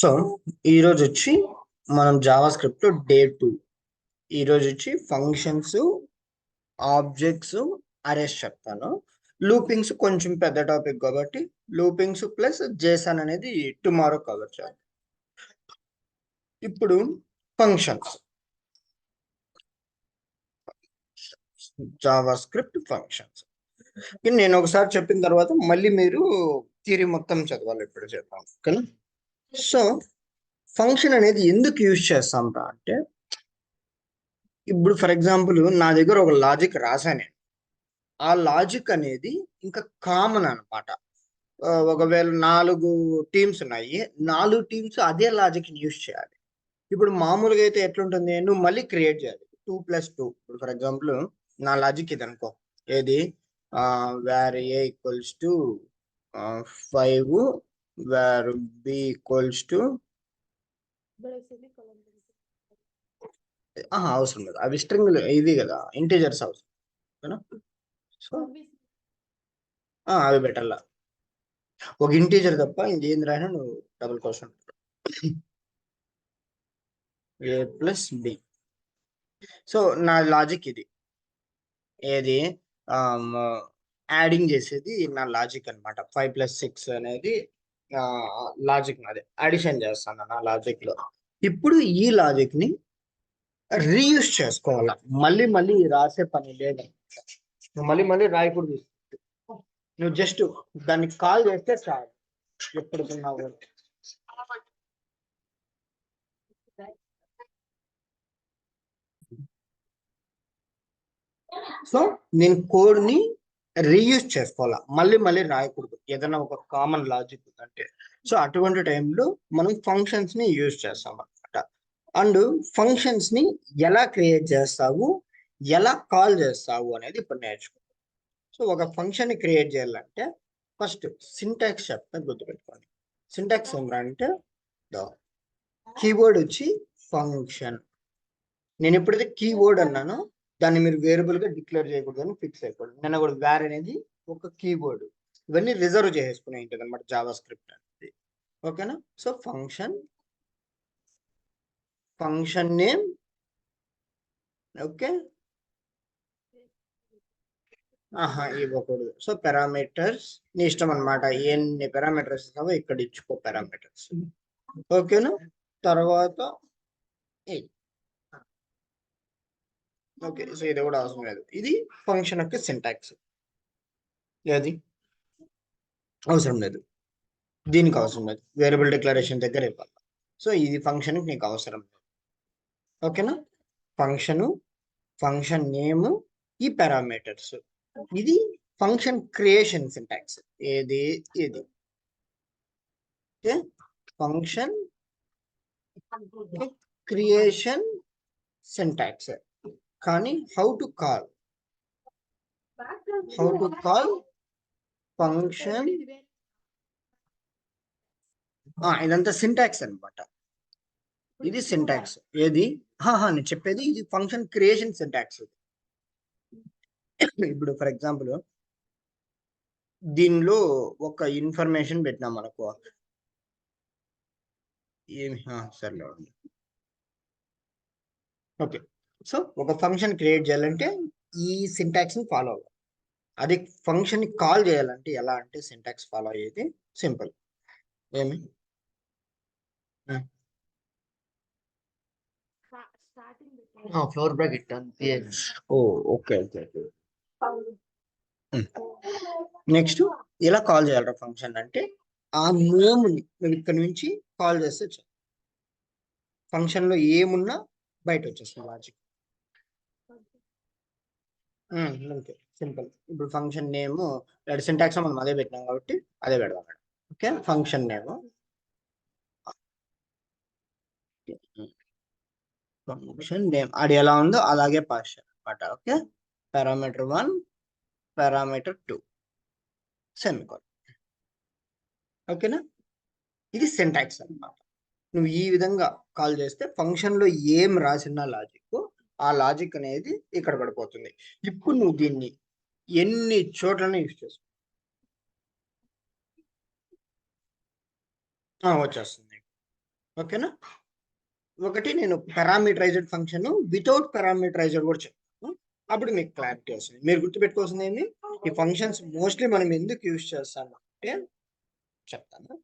So ఈరోజు వచ్చి మనం జావా స్క్రిప్ట్ డే 2. ఈరోజు వచ్చి ఫంక్షన్స్, ఆబ్జెక్ట్స్, అరేస్ చెప్తాను. లూపింగ్స్ కొంచెం పెద్ద టాపిక్ కాబట్టి లూపింగ్స్ ప్లస్ జేసన్ అనేది టుమారో కవర్ చేయాలి. ఇప్పుడు ఫంక్షన్స్, జావా స్క్రిప్ట్ ఫంక్షన్స్ నేను ఒకసారి చెప్పిన తర్వాత మళ్ళీ మీరు థియరీ మొత్తం చదవాలి. ఇప్పుడు చెప్తాను, ఓకేనా? సో ఫంక్షన్ అనేది ఎందుకు యూజ్ చేస్తాం రా అంటే, ఇప్పుడు ఫర్ ఎగ్జాంపుల్ నా దగ్గర ఒక లాజిక్ రాశాను. ఆ లాజిక్ అనేది ఇంకా కామన్ అనమాట. ఒకవేళ 4 టీమ్స్ ఉన్నాయి, 4 టీమ్స్ అదే లాజిక్ యూజ్ చేయాలి. ఇప్పుడు మామూలుగా అయితే ఎట్లుంటుంది, నువ్వు మళ్ళీ క్రియేట్ చేయాలి 2+2. ఇప్పుడు ఫర్ ఎగ్జాంపుల్ నా లాజిక్ ఇది అనుకో, ఏది where A equals to 5, where B equals to అవసరం లేదు, అవి స్ట్రింగ్ ఇది కదా, ఇంటీజర్స్ అవసరం. సో అవి పెట్టాల, ఒక ఇంటీజర్ తప్ప ఇంకేం రాయినా నువ్వు డబుల్ క్వశ్చన్ ఏ ప్లస్ బి. సో నా లాజిక్ ఇది, ఏది యాడింగ్ చేసేది నా లాజిక్ అనమాట. 5+6 అనేది లాజిక్, నాది అడిషన్ చేస్తాను నా లాజిక్ లో. ఇప్పుడు ఈ లాజిక్ ని రీయూజ్ చేసుకోవాలా, మళ్ళీ మళ్ళీ రాసే పని లేదు. నువ్వు మళ్ళీ మళ్ళీ రాయకూడదు, నువ్వు జస్ట్ దాన్ని కాల్ చేస్తే చాలు. ఎప్పుడు సో నేను కోడ్ ని రీయూజ్ చేసుకోవాలా, మళ్ళీ మళ్ళీ రాయకూడదు ఏదైనా ఒక కామన్ లాజిక్ ఉందంటే. సో అటువంటి టైంలో మనం ఫంక్షన్స్ ని యూజ్ చేస్తాం అనమాట. అండ్ ఫంక్షన్స్ ని ఎలా క్రియేట్ చేస్తావు, ఎలా కాల్ చేస్తావు అనేది ఇప్పుడు నేర్చుకుంటాం. సో ఒక ఫంక్షన్ ని క్రియేట్ చేయాలంటే ఫస్ట్ సింటాక్స్ చెప్తా, గుర్తుపెట్టుకోండి. సింటాక్స్ ఏమరా అంటే, కీవర్డ్ వచ్చి ఫంక్షన్. నేను ఎప్పుడైతే కీవర్డ్ అన్నానో దాన్ని మీరు వేరియబుల్ గా డిక్లేర్ చేయకూడదు అని ఫిక్స్ అయిపోయింది. నేను కూడా వేర్ అనేది ఒక కీవర్డ్, ఇవన్నీ రిజర్వ్ చేసుకునే ఉంటుంది అనమాట జావా స్క్రిప్ట్ అనేది, ఓకేనా? సో ఫంక్షన్ నేమ్, ఓకే, ఇవ్వకూడదు. సో పారామీటర్స్ నీ ఇష్టం అనమాట, ఎన్ని పారామీటర్స్ ఇస్తావో ఇక్కడ ఇచ్చుకో పారామీటర్స్, ఓకేనా? తర్వాత ఓకే, సో ఇది కూడా అవసరం లేదు. ఇది ఫంక్షన్ యొక్క సింటాక్స్, ఏది అవసరం లేదు, దీనికి అవసరం లేదు, వేరియబుల్ డిక్లరేషన్ దగ్గర ఇవ్వాలి. సో ఇది ఫంక్షన్ నీకు అవసరం లేదు, ఓకేనా? ఫంక్షన్ నేమ్, ఈ పారామీటర్స్, ఇది ఫంక్షన్ క్రియేషన్ సింటాక్స్. ఏది ఇది ఫంక్షన్ క్రియేషన్ సింటాక్స్. కానీ హౌ టు కాల్ ఫంక్షన్, ఇదంతా సింటాక్స్ అనమాట. ఇది సింటాక్స్, ఏది నేను చెప్పేది ఇది ఫంక్షన్ క్రియేషన్ సింటాక్స్. ఇప్పుడు ఫర్ ఎగ్జాంపుల్ దీనిలో ఒక ఇన్ఫర్మేషన్ పెట్టినాం అనుకో, ఏమి సరే, ఓకే. సో ఒక ఫంక్షన్ క్రియేట్ చేయాలంటే ఈ సింటాక్స్ ని ఫాలో అవ్వాలి. అది ఫంక్షన్ ని కాల్ చేయాలంటే ఎలా అంటే సింటాక్స్ ఫాలో అయ్యేది సింపుల్. ఏమి ఫ్లోర్ బ్రాకెట్ అంతే. ఓకే. నెక్స్ట్ ఎలా కాల్ చేయాలరా ఫంక్షన్ అంటే, ఆ నేమ్ ని నువ్వు ఇక్కడ నుంచి కాల్ చేస్తే ఫంక్షన్ లో ఏమున్నా బయట వచ్చేస్తుంది లాజిక్. Okay, simple. ఇప్పుడు ఫంక్షన్ నేమ్ సింటాక్స్ మనం అదే పెట్టినాం కాబట్టి అదే పెడదాం. ఓకే, ఫంక్షన్ నేమ్ అది ఎలా ఉందో అలాగే పాస్ చేయాలన్నమాట. Okay, parameter 1, parameter 2, semicolon. ఓకేనా? ఇది సింటాక్స్ అన్నమాట. నువ్వు ఈ విధంగా కాల్ చేస్తే ఫంక్షన్ లో ఏం రాసిన లాజిక్, ఆ లాజిక్ అనేది ఇక్కడ పడిపోతుంది. ఇప్పుడు నువ్వు దీన్ని ఎన్ని చోట్లనే యూజ్ చేసుకో, వచ్చేస్తుంది. ఓకేనా? ఒకటి నేను పారామీటరైజ్డ్ ఫంక్షన్ వితౌట్ పారామీటరైజ్డ్ కూడా చెప్తాను, అప్పుడు మీకు క్లారిటీ వస్తుంది. మీరు గుర్తుపెట్టుకోవాల్సింది ఏంటి, ఈ ఫంక్షన్స్ మోస్ట్లీ మనం ఎందుకు యూజ్ చేస్తాము అంటే చెప్తాను.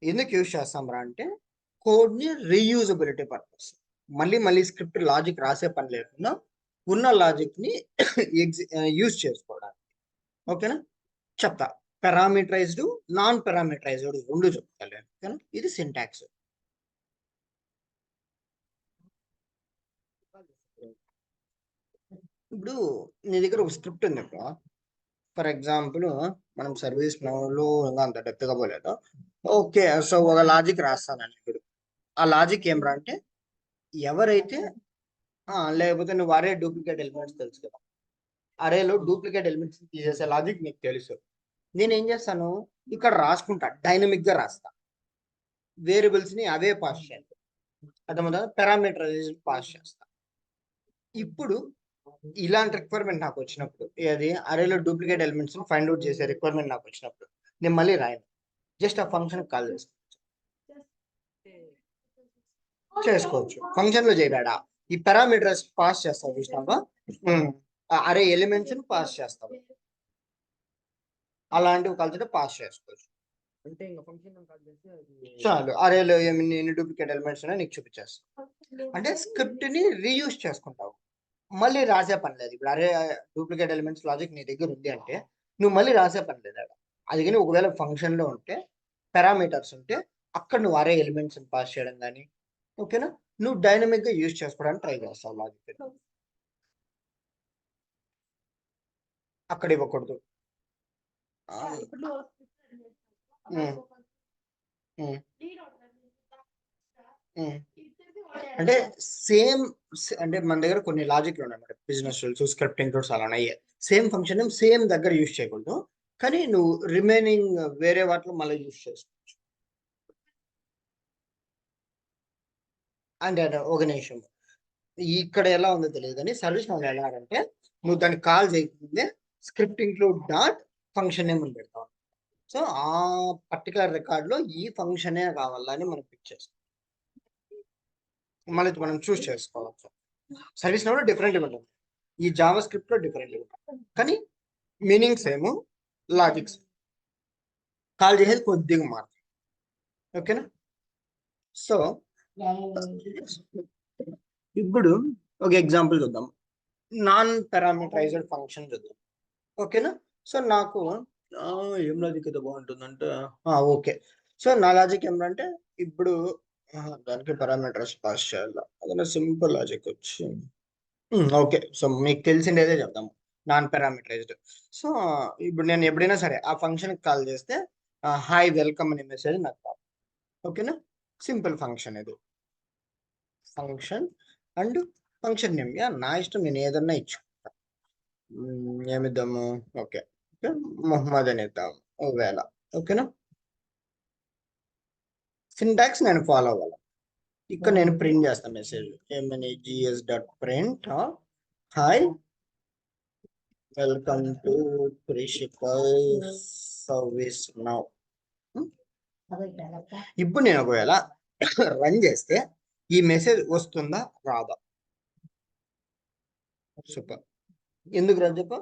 ఎందుకు యూజ్ చేస్తాం రా అంటే కోడ్ని రీయూజబిలిటీ పర్పస్. మళ్ళీ మళ్ళీ స్క్రిప్ట్ లాజిక్ రాసే పని లేకుండా ఉన్న లాజిక్ని యూజ్ చేసుకోవడానికి. ఓకేనా? చెప్తా. పారామీటరైజ్డ్, నాన్ పారామీటరైజ్డ్ రెండు చెప్తాను. ఓకేనా? ఇది సింటాక్స్. ఇప్పుడు నీ దగ్గర ఒక స్క్రిప్ట్ ఉంది ఇప్పుడు. ఫర్ ఎగ్జాంపుల్ మనం సర్వీస్ నోలో ఇంకా అంత డెప్త్గా పోలేదు. ఓకే, సో ఒక లాజిక్ రాస్తాను ఇప్పుడు. ఆ లాజిక్ ఏం రా అంటే ఎవరైతే లేకపోతే నువ్వు అరే డూప్లికేట్ ఎలిమెంట్స్ తెలుసు కదా, అరేలో డూప్లికేట్ ఎలిమెంట్స్ తీసేసే లాజిక్ నీకు తెలుసు. నేను ఏం చేస్తాను, ఇక్కడ రాసుకుంటా, డైనమిక్ గా రాస్తా, వేరియబుల్స్ ని అవే పాస్ చేయాలి. అర్థమవుతుందా? పారామీటరైజేషన్ పాస్ చేస్తా. ఇప్పుడు ఇలాంటి రిక్వైర్మెంట్ నాకు వచ్చినప్పుడు, ఏది అరేలో డూప్లికేట్ ఎలిమెంట్స్ ఫైండ్ అవుట్ చేసే రిక్వైర్మెంట్ నాకు వచ్చినప్పుడు నేను మళ్ళీ రాయను, జస్ట్ ఆ ఫంక్షన్ కాల్ చేసుకోవచ్చు. ఫంక్షన్ లో చేయడా ఈ పారామీటర్స్ పాస్ చేస్తావు చూసినావా, అరే ఎలిమెంట్స్ పాస్ చేస్తావు, అలాంటివి కలిసి పాస్ చేసుకోవచ్చు. అంటే ఇంకా ఫంక్షన్ కాల్ చేస్తే చాలు, అరేలో ఎన్ని డూప్లికేట్ ఎలిమెంట్స్ ఉన్నాయో నీకు చూపించేస్తావు. అంటే స్క్రిప్ట్ ని రీయూజ్ చేసుకుంటావు, మళ్ళీ రాసే పని లేదు. ఇప్పుడు అరే డూప్లికేట్ ఎలిమెంట్స్ లాజిక్ నీ దగ్గర ఉంది అంటే నువ్వు మళ్ళీ రాసే పని లేదు. అది కానీ ఒకవేళ ఫంక్షన్ లో ఉంటే పారామీటర్స్ ఉంటే అక్కడ నువ్వు అరే ఎలిమెంట్స్ పాస్ చేయడం కానీ, ఓకేనా, నువ్వు డైనమిక్ గా యూజ్ చేసుకోవడానికి ట్రై చేస్తావు లాజిక్. అక్కడ ఇవ్వకూడదు. అంటే సేమ్, అంటే మన దగ్గర కొన్ని లాజిక్లు ఉన్నాయి, బిజినెస్ రూల్స్, స్క్రిప్టింగ్ రూల్స్ అలా ఉన్నాయి. సేమ్ ఫంక్షన్ సేమ్ దగ్గర యూజ్ చేయకూడదు, కానీ నువ్వు రిమైనింగ్ వేరే వాటిలో మళ్ళీ యూజ్ చేసుకోవచ్చు. అంటే ఒక నిమిషం, ఇక్కడ ఎలా ఉందో తెలియదు కానీ సర్వీస్ నౌ ఎలాగంటే నువ్వు దాన్ని కాల్ చేయకముందే script include dot function name అని పెడతావు. సో ఆ పర్టికులర్ రికార్డ్ లో ఈ ఫంక్షనే కావాలని మనం పిక్ చేసుకోవాలి, మళ్ళీ మనం చూస్ చేసుకోవచ్చు. సర్వీస్ నౌ డిఫరెంట్ ఉంటుంది, ఈ జావా స్క్రిప్ట్ లో డిఫరెంట్ ఉంటుంది, కానీ మీనింగ్ సేమ్, లాజిక్స్ కాల్ చేసేది కొద్దిగా మారుతుంది. ఓకేనా? సో ఇప్పుడు ఒక ఎగ్జాంపుల్ చూద్దాం, నాన్ పారామీటరైజ్డ్ ఫంక్షన్ చూద్దాం. ఓకేనా? సో నాకు ఏం లాజిక్ అయితే బాగుంటుందంటే ఓకే, సో నా లాజిక్ ఏమంటే ఇప్పుడు దానికి పారామీటర్స్ పాస్ చేయాలి, అదే సింపుల్ లాజిక్ వచ్చి ఓకే. సో మీకు తెలిసిండేదే చెప్దాము, నాన్ పారామీటరైజ్డ్. సో ఇప్పుడు నేను ఎప్పుడైనా సరే ఆ ఫంక్షన్కి కాల్ చేస్తే హాయ్ వెల్కమ్ అనే మెసేజ్ నాకు కావాలి. ఓకేనా? సింపుల్ ఫంక్షన్ ఇది, ఫంక్షన్ అండ్ ఫంక్షన్ నేమ్. నా ఇష్టం, నేను ఏదన్నా ఇచ్చుకుంటా. ఏమిద్దాము, ఓకే మొహమ్మద్ అని ఇద్దాము ఒకవేళ. ఓకేనా? సింటాక్స్ నేను ఫాలో అవ్వాలి. ఇక్కడ నేను ప్రింట్ చేస్తాను మెసేజ్ ఏమని, gs dot print hi welcome to principal service now. ఇప్పుడు నేను ఒకవేళ రన్ చేస్తే ఈ మెసేజ్ వస్తుందా రాదా? సూపర్. ఎందుకు రన్ చెప్ప,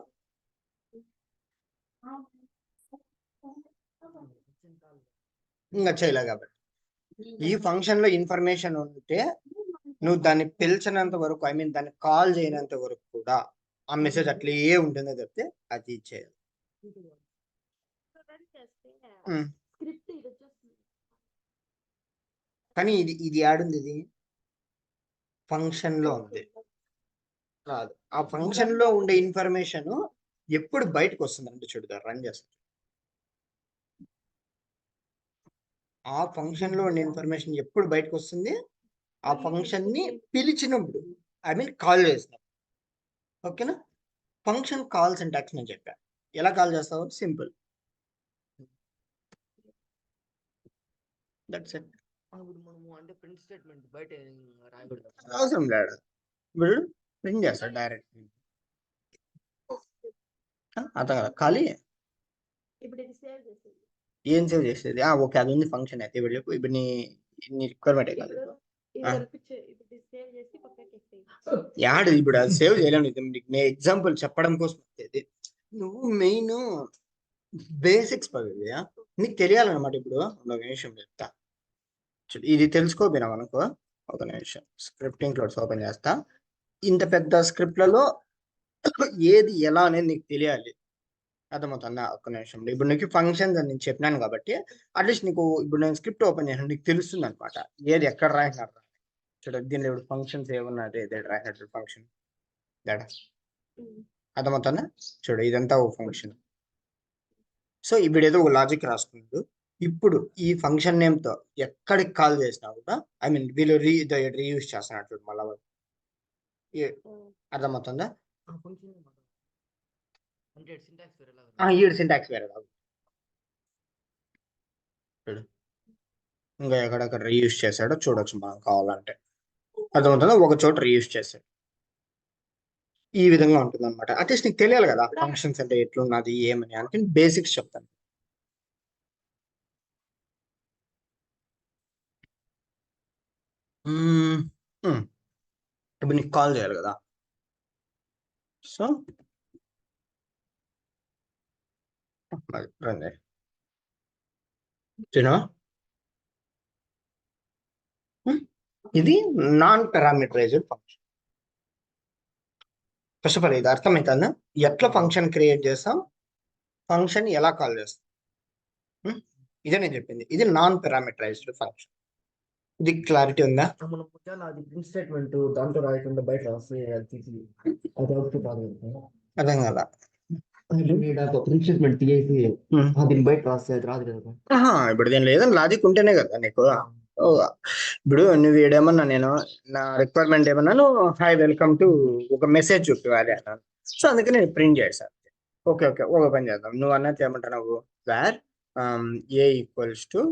ఇంకా చేయలే కాబట్టి. ఈ ఫంక్షన్ లో ఇన్ఫర్మేషన్ ఉంటే నువ్వు దాన్ని పిలిచినంత వరకు, ఐ మీన్ దాన్ని కాల్ చేయనంత వరకు కూడా ఆ మెసేజ్ అట్లే ఉంటుందో చెప్తే అది ఇచ్చేయాలి. కానీ ఇది యాడుంది, ఇది ఫంక్షన్ లో ఉంది, రాదు. ఆ ఫంక్షన్ లో ఉండే ఇన్ఫర్మేషన్ ఎప్పుడు బయటకు వస్తుంది అంటే చూడదా, రన్ చేస్తుంది. ఆ ఫంక్షన్ లో ఉండే ఇన్ఫర్మేషన్ ఎప్పుడు బయటకు వస్తుంది, ఆ ఫంక్షన్ ని పిలిచినప్పుడు, ఐ మీన్ కాల్ చేసినప్పుడు. ఓకేనా? ఫంక్షన్ కాల్ సింటాక్స్ నేను చెప్పా, ఎలా కాల్ చేస్తావు, సింపుల్, దట్స్ ఇట్. ఇప్పుడు మనము అంటే ప్రింట్ స్టేట్మెంట్ బయట రాయకూడదు, అవసరం లేదు, ఇప్పుడు ప్రింట్ చేస్తాడు డైరెక్ట్. అర్థం కదా, ఖాళీ ఏం సేవ్ చేసేది. ఓకే, అది ఉంది ఫంక్షన్ అయితే. ఇప్పుడు చెప్పు, ఇప్పుడు నీ నీ రిక్వైర్మెంట్ కాదు ఇది ఆ. కనిపించే ఇది సేవ్ చేసి పక్కకి ఎక్కేయి. యాడ్ ఇప్పుడు అది సేవ్ చేయలేము నీకు నేను ఎగ్జాంపుల్ చెప్పడం కోసం వచ్చేది. నువ్వు మెయిన్ బేసిక్స్ పదవి నీకు తెలియాలన్నమాట. ఇప్పుడు ఒక నిమిషం చెప్తా చూడు, ఇది తెలుసుకోపోయినా అనుకో. ఒక నిమిషం స్క్రిప్టింగ్ క్లోడ్స్ ఓపెన్ చేస్తా. ఇంత పెద్ద స్క్రిప్ట్లలో ఏది ఎలా అనేది నీకు తెలియాలి, అర్థమవుతుందా? ఒక్క నిమిషం. ఇప్పుడు నీకు ఫంక్షన్స్ అని నేను చెప్పినాను కాబట్టి అట్లీస్ట్ నీకు ఇప్పుడు నేను స్క్రిప్ట్ ఓపెన్ చేసాను, నీకు తెలుస్తుంది అనమాట ఏది ఎక్కడ రాసినారు. చూడ దీనిలో ఇప్పుడు ఫంక్షన్స్ ఏమన్నది, ఏది రాసినట్టు ఫంక్షన్ అర్థమవుతుందా? చూడు ఇదంతా ఒక ఫంక్షన్. సో ఇప్పుడు ఏదో ఒక లాజిక్ రాసుకున్నాడు. ఇప్పుడు ఈ ఫంక్షన్ నేమ్ తో ఎక్కడికి కాల్ చేసినా కూడా ఐ మీన్ వీళ్ళు రీయూజ్ చేస్తున్నట్టు మళ్ళా అర్థమవుతుందా? అంటే సింటాక్స్ వేరేలాగా ఈడు సింటాక్స్ వేరే రాదు. చూడు ఇంకా ఎక్కడెక్కడ రీయూజ్ చేశాడో చూడొచ్చు మనం కావాలంటే. అర్థమవుతుందా? ఒక చోట రీయూజ్ చేశాడు. ఈ విధంగా ఉంటుంది అనమాట. అట్లీస్ట్ నీకు తెలియాలి కదా ఫంక్షన్స్ అంటే ఎట్లున్నది ఏమని, అందుకని బేసిక్స్ చెప్తాను. ఇప్పుడు నీకు కాల్ చేయాలి కదా. సో రండి ఇది non parameterised function. First of all ఇది అర్థమవుతుందా? ఎట్లా ఫంక్షన్ క్రియేట్ చేస్తాం, ఫంక్షన్ ఎలా కాల్ చేస్తాం, ఇదే నేను చెప్పింది. ఇది నాన్ పారామీటరైజ్డ్ ఫంక్షన్. ఇది క్లారిటీ ఉందా? మనం ఒకవేళ అది ప్రింట్ స్టేట్మెంట్ దాంట్లో రాయకుండా బయట రాస్తే అది తీసి అది అవుట్పుట్ రాదు. అర్థం కదా? ప్రింట్ స్టేట్మెంట్ తీసేసి అది బయట రాస్తే అది రాదు కదా. ఇప్పుడు దీనిలో ఏదైనా లాజిక్ ఉంటేనే కదా నీకు. ఇప్పుడు నువ్వు ఏడేమన్నా, నేను నా రిక్వైర్మెంట్ ఏమన్నాను, హాయ్ వెల్కమ్ టు ఒక మెసేజ్ చూపించాలి అన్నాను. సో అందుకే నేను ప్రింట్ చేశాను. ఓకే ఓకే ఒక పని చేద్దాం. నువ్వు అన్నట్టు ఏమంటున్నావు, where A equals to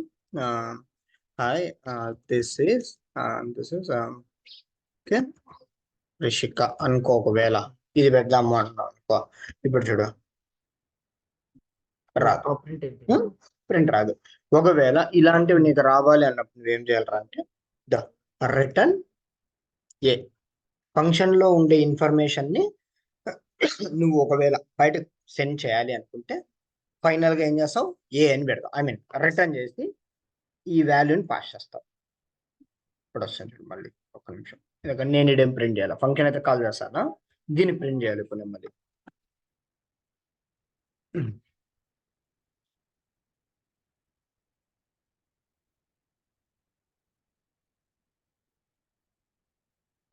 hi this is okay Rishika అనుకో. ఒకవేళ ఇది పెడదాము అంటున్నావు అనుకో. ఇప్పుడు చూడు రాదు, ప్రింట్ రాదు. ఒకవేళ ఇలాంటివి నీకు రావాలి అన్నప్పుడు నువ్వేం చేయాలరా అంటే ద రిటర్న్ ఏ ఫంక్షన్ లో ఉండే ఇన్ఫర్మేషన్ ని నువ్వు ఒకవేళ బయట సెండ్ చేయాలి అనుకుంటే ఫైనల్ గా ఏం చేస్తావు, ఏ అని పెడతావు. ఐ మీన్ రిటర్న్ చేసి ఈ వాల్యూని పాస్ చేస్తావు. ఇప్పుడు వస్తుంది మళ్ళీ ఒక నిమిషం. ఎందుకంటే నేను ఇదేం ప్రింట్ చేయాలి, ఫంక్షన్ అయితే కాల్ చేస్తానా, దీన్ని ప్రింట్ చేయాలి ఇప్పుడు మళ్ళీ.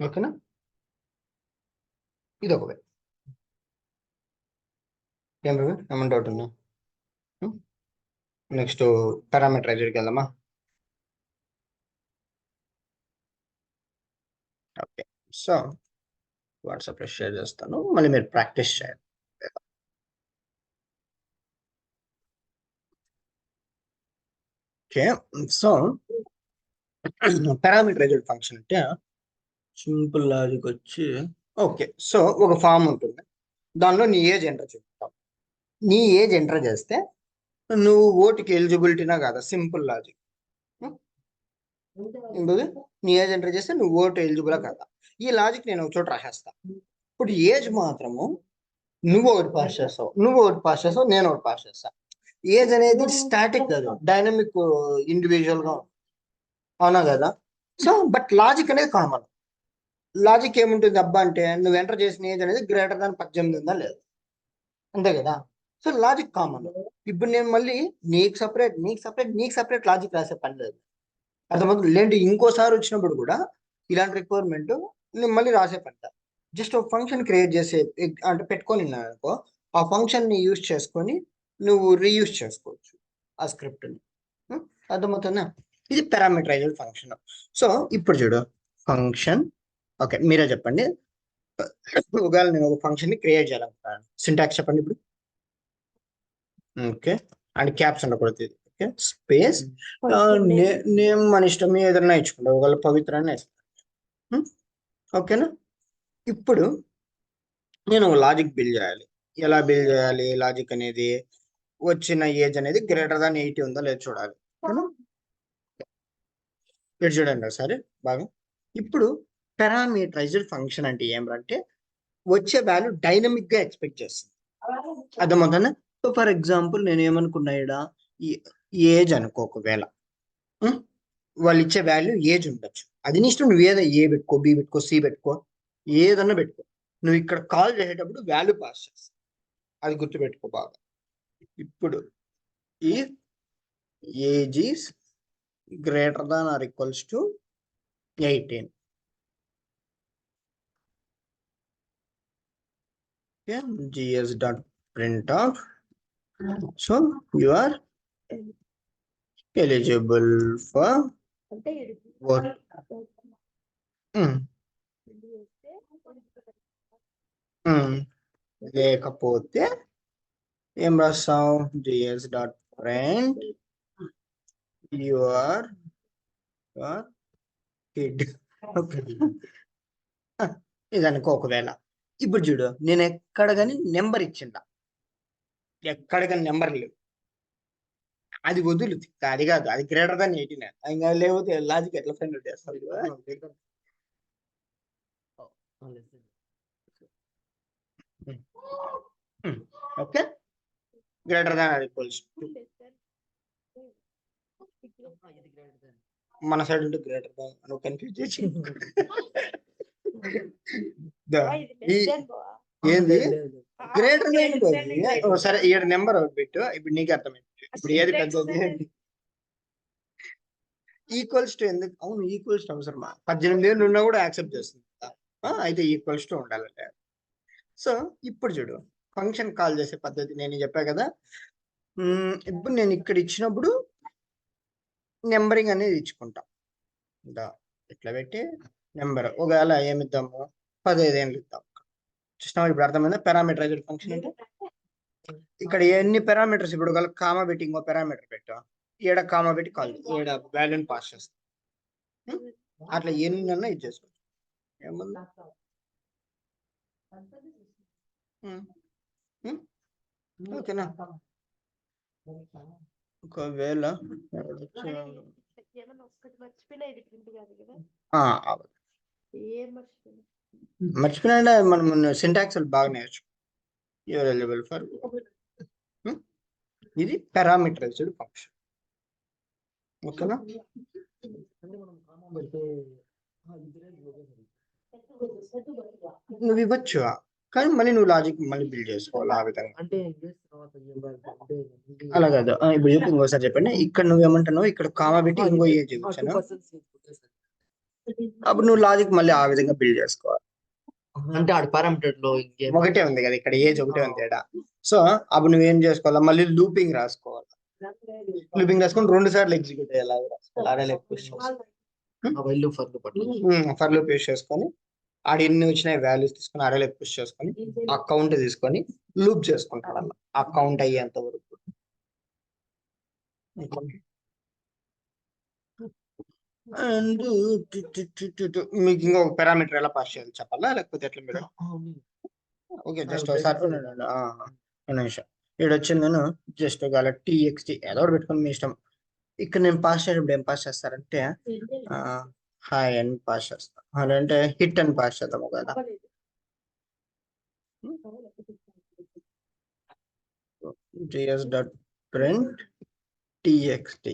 ఓకేనా? ఇది ఒక వే. ఏం రవి ఏమన్నా డౌట్ ఉందా? నెక్స్ట్ పారామీటరైజర్కి వెళ్దామా? ఓకే, సో వాట్సాప్లో షేర్ చేస్తాను, మళ్ళీ మీరు ప్రాక్టీస్ చేయాలి. ఓకే, సో పారామీటరైజ్డ్ ఫంక్షన్ అంటే సింపుల్ లాజిక్ వచ్చి, ఓకే సో ఒక ఫామ్ ఉంటుంది, దానిలో నీ ఏజ్ ఎంటర్ చేస్తావు. నీ ఏజ్ ఎంటర్ చేస్తే నువ్వు ఓటుకి ఎలిజిబిలిటీనా కాదా? Simple logic. నీ ఏజ్ ఎంటర్ చేస్తే నువ్వు ఓటు ఎలిజిబులా కాదా? ఈ లాజిక్ నేను ఒక చోట రాసేస్తా. ఇప్పుడు ఏజ్ మాత్రము నువ్వు ఒకటి పాస్ చేస్తావు, నువ్వు ఒకటి పాస్ చేస్తావు, నేను ఒకటి పాస్ చేస్తా. ఏజ్ అనేది స్టాటిక్ కాదు, డైనమిక్ ఇండివిజువల్ గా, అవునా కదా? సో బట్ లాజిక్ అనేది కామన్. లాజిక్ ఏముంటుంది అబ్బా అంటే, నువ్వు ఎంటర్ చేసిన ఏజ్ అనేది గ్రేటర్ దాన్ 18 ఉందా లేదు, అంతే కదా? So logic common. ఇప్పుడు నేను మళ్ళీ నీకు సపరేట్ లాజిక్ రాసే పని లేదు, అర్థమవుతుంది? లేదంటే ఇంకోసారి వచ్చినప్పుడు కూడా ఇలాంటి రిక్వైర్మెంట్ నేను మళ్ళీ రాసే పని. జస్ట్ ఒక ఫంక్షన్ క్రియేట్ చేసే అంటే పెట్టుకొని అనుకో, ఆ ఫంక్షన్ ని యూజ్ చేసుకొని నువ్వు రీయూజ్ చేసుకోవచ్చు ఆ స్క్రిప్ట్ ని. అర్థమవుతుందా? ఇది పారామీటరైజ్డ్ ఫంక్షన్. సో ఇప్పుడు చూడు ఫంక్షన్. ఓకే మీరే చెప్పండి, ఒకవేళ నేను ఒక ఫంక్షన్ ని క్రియేట్ చేయాలనుకుంటాను, సింటాక్స్ చెప్పండి ఇప్పుడు. ఓకే, అండ్ క్యాప్స్ ఉండకూడదు. ఓకే స్పేస్ నేమ్ మన ఇష్టం ఏదైనా ఇచ్చుకుంటా, ఒకవేళ పవిత్రాన్ని ఇస్తాను. ఓకేనా? ఇప్పుడు నేను లాజిక్ బిల్డ్ చేయాలి. ఎలా బిల్డ్ చేయాలి లాజిక్ అనేది? వచ్చిన ఏజ్ అనేది గ్రేటర్ దాన్ 80 ఉందా లేదు చూడాలి. ఇక్కడ చూడండి ఒకసారి బాగా. ఇప్పుడు పారామీటరైజ్డ్ ఫంక్షన్ అంటే ఏమంటే వచ్చే వాల్యూ డైనమిక్ గా ఎక్స్పెక్ట్ చేస్తుంది. అర్థమవుతుందా? సో ఫర్ ఎగ్జాంపుల్ నేను ఏమనుకున్నా ఇక్కడ ఏజ్ అనుకో, ఒకవేళ వాళ్ళు ఇచ్చే వాల్యూ ఏజ్ ఉండొచ్చు. అది నీ ఇష్టం, నువ్వు ఏదో ఏ పెట్టుకో, బి పెట్టుకో, సి పెట్టుకో, ఏదన్నా పెట్టుకో. నువ్వు ఇక్కడ కాల్ చేసేటప్పుడు వాల్యూ పాస్ చేస్తావు, అది గుర్తుపెట్టుకో బాగా. ఇప్పుడు ఈ age is greater than or equals to 18. Okay, gs dot print out. So you are eligible for అంటే work. లేకపోతే ఏం రాస్తావు? gs dot print you are kid. Okay. ఇది అనుకో ఒకవేళ. ఇప్పుడు చూడు, నేను ఎక్కడ కానీ నెంబర్ ఇచ్చిందా, ఎక్కడ కానీ నెంబర్ లేవు, అది వదులు, అది కాదు, అది గ్రేటర్ దాన్ 18. ఇంకా లేకపోతే లాజిక్ ఎట్లా ఫైండ్ అవుట్ చేస్తావు? Okay, greater than or equals to, మన సైడ్ ఉంటే గ్రేటర్ దాన్, నువ్వు కన్ఫ్యూజ్ చేసి ఏంది గ్రేటర్ దాన్? సరే ఈడ నెంబర్ ఒకటి పెట్టు, ఇప్పుడు నీకు అర్థమైంది. ఇప్పుడు ఏది పెద్దది? ఈక్వల్స్ టు ఎందుకు? అవును, ఈక్వల్స్ టు అవసరమా? 18 ఏళ్ళు ఉన్నా కూడా యాక్సెప్ట్ చేస్తుంది కదా. అయితే ఈక్వల్స్ టు ఉండాలంటే. సో ఇప్పుడు చూడు, ఫంక్షన్ కాల్ చేసే పద్ధతి నేను చెప్పా కదా. ఇప్పుడు నేను ఇక్కడ ఇచ్చినప్పుడు నెంబరింగ్ అనేది ఇచ్చుకుంటా. ఇట్లా పెట్టి నెంబర్ ఒకవేళ ఏమిద్దాము, 15 ఏళ్ళు ఇద్దాం. చూసినావు ఇప్పుడు అర్థమైందా పారామీటరైజ్డ్ ఫంక్షన్ అంటే? ఇక్కడ ఎన్ని పారామీటర్స్, ఇప్పుడు ఒకవేళ కామా పెట్టి ఇంకో పారామీటర్ పెట్టా, ఏడ కామా పెట్టి కాల్, ఏడ వాల్యూని పాస్ చేస్తాం. అట్లా ఎన్నన్నా ఇది చేసుకోవచ్చు. ఏమన్నా ఓకేనా? ఒకవేళ ఏమన్నా ఒక్కటి మర్చిపోయినా ఇది ప్రింట్ కాదు కదా. ఏం మర్చిపోయినా? మర్చిపోయినా మనం సింటాక్స్ బాగా నేర్చు. యూఆర్ ఎలిజిబుల్ ఫర్, ఇది పారామీటరైజ్డ్ ఫంక్షన్. ఓకేనా? నువ్వు ఇవ్వచ్చు, కానీ మళ్ళీ నువ్వు లాజిక్ మళ్ళీ బిల్డ్ చేసుకోవాలి ఆ విధంగా. అలా కాదు. ఇప్పుడు చెప్పి ఇంకోసారి చెప్పండి. ఇక్కడ నువ్వేమంటున్నావు, ఇక్కడ కామా పెట్టి ఇంకో ఏజ్ ఇచ్చాను, అప్పుడు నువ్వు లాజిక్ మళ్ళీ ఆ విధంగా బిల్డ్ చేసుకోవాలి. అంటే ఆడ పారామీటర్ లో ఒకటే ఉంది కదా, ఇక్కడ ఏజ్ ఒకటే ఉంది ఇక్కడ. సో అప్పుడు నువ్వేం చేసుకోవాలి, మళ్ళీ లూపింగ్ రాసుకోవాలి. లూపింగ్ రాసుకొని 2 సార్లు ఎగ్జిక్యూట్ అయ్యేలాగా రాసుకోవాలి. ఫర్ లూప్ యూస్ చేసుకొని ఆడ ఎన్ని వచ్చినాయి వాల్యూస్ తీసుకొని అరేలో పుష్ చేసుకొని ఆ కౌంట్ తీసుకొని లూప్ చేసుకుంటాడు అలా, ఆ కౌంట్ అయ్యేంత వరకు. అండ్ మీకు ఇంకో పారామీటర్ ఎలా పాస్ చేయాలి చెప్పాలా, లేకపోతే ఎట్లా మీరు? ఓకే, జస్ట్ ఒకసారి నిమిషం. ఇక్కడ వచ్చింది నేను జస్ట్ ఒక TXT ఏదో ఒకటి పెట్టుకుని మీ ఇష్టం. ఇక్కడ నేను పాస్ చేసేటప్పుడు ఏం పాస్ చేస్తారంటే హాయ్ అని పాస్ చేస్తాం, అంటే హిట్ అని పాస్ చేద్దాం. ఒకవేళ gs.print txt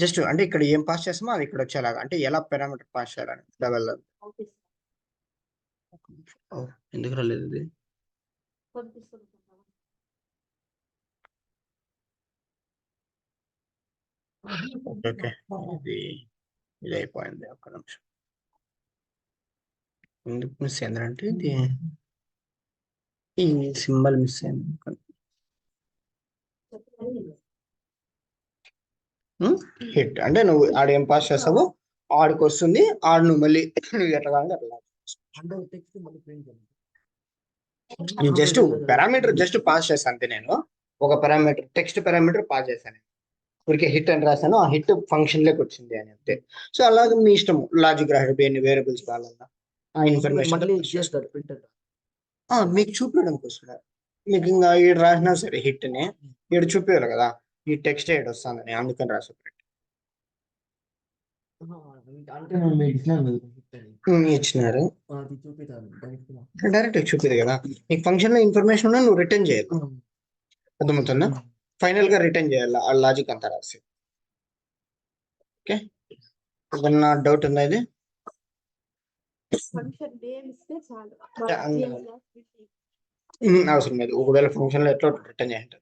జస్ట్ అంటే ఇక్కడ ఏం పాస్ చేస్తామో అది ఇక్కడ వచ్చేలాగా, అంటే ఎలా పారామీటర్ పాస్ చేయాలని లెవెల్. ఎందుకు రాలేదు ఇది? ఓకే, ఇది అయిపోయింది. ఒక్క నిమిషం, ఎందుకు మిస్ అయిందంటే ఇది ఈ సింబల్ మిస్ అయింది. హిట్ అంటే నువ్వు ఆడ ఏం పాస్ చేస్తావో ఆడికి వస్తుంది, ఆడ నువ్వు మళ్ళీ నువ్వు ఎట్లా కావాలి అట్లా. జస్ట్ పారామీటర్ జస్ట్ పాస్ చేస్తాను అంతే. నేను ఒక పారామీటర్ టెక్స్ట్ పారామీటర్ పాస్ చేశాను, ఊరికే హిట్ అని రాశాను, ఆ హిట్ ఫంక్షన్ లోకి వచ్చింది అని అంతే. సో అలాగే మీ ఇష్టం, లాజిక్ రాయడం, ఎన్ని వేరియబుల్స్ కావాలన్నా ఆ ఇన్ఫర్మేషన్ మీకు చూపించడం కోసం. మీకు ఇంకా ఈడు రాసినా సరే హిట్ ని ఈడు చూపించాలి కదా, ఈ టెక్స్ట్ ఏడు వస్తుందని, అందుకని రాసి అంటే మనం మీకు ఇచ్చినాం కదా gift అని. ఇచ్చినారు అది చూపిస్తాను దానికి. డైరెక్ట్ చూపిది కదా, నీకు ఫంక్షన్ లో ఇన్ఫర్మేషన్ ఉన్నా నువ్వు రిటర్న్ చేయాలి, అర్థమవుతుందా? ఫైనల్ గా రిటర్న్ చేయాలి ఆ లాజిక్ అంతా రాసి. ఓకే, ఏదన్నా డౌట్ ఉందా ఇది? ఫంక్షన్ నేమ్ ఇస్తే చాలు. అవసరం లేదు, ఒకవేళ ఫంక్షన్ లో ఎట్లా రిటర్న్ చేయండి.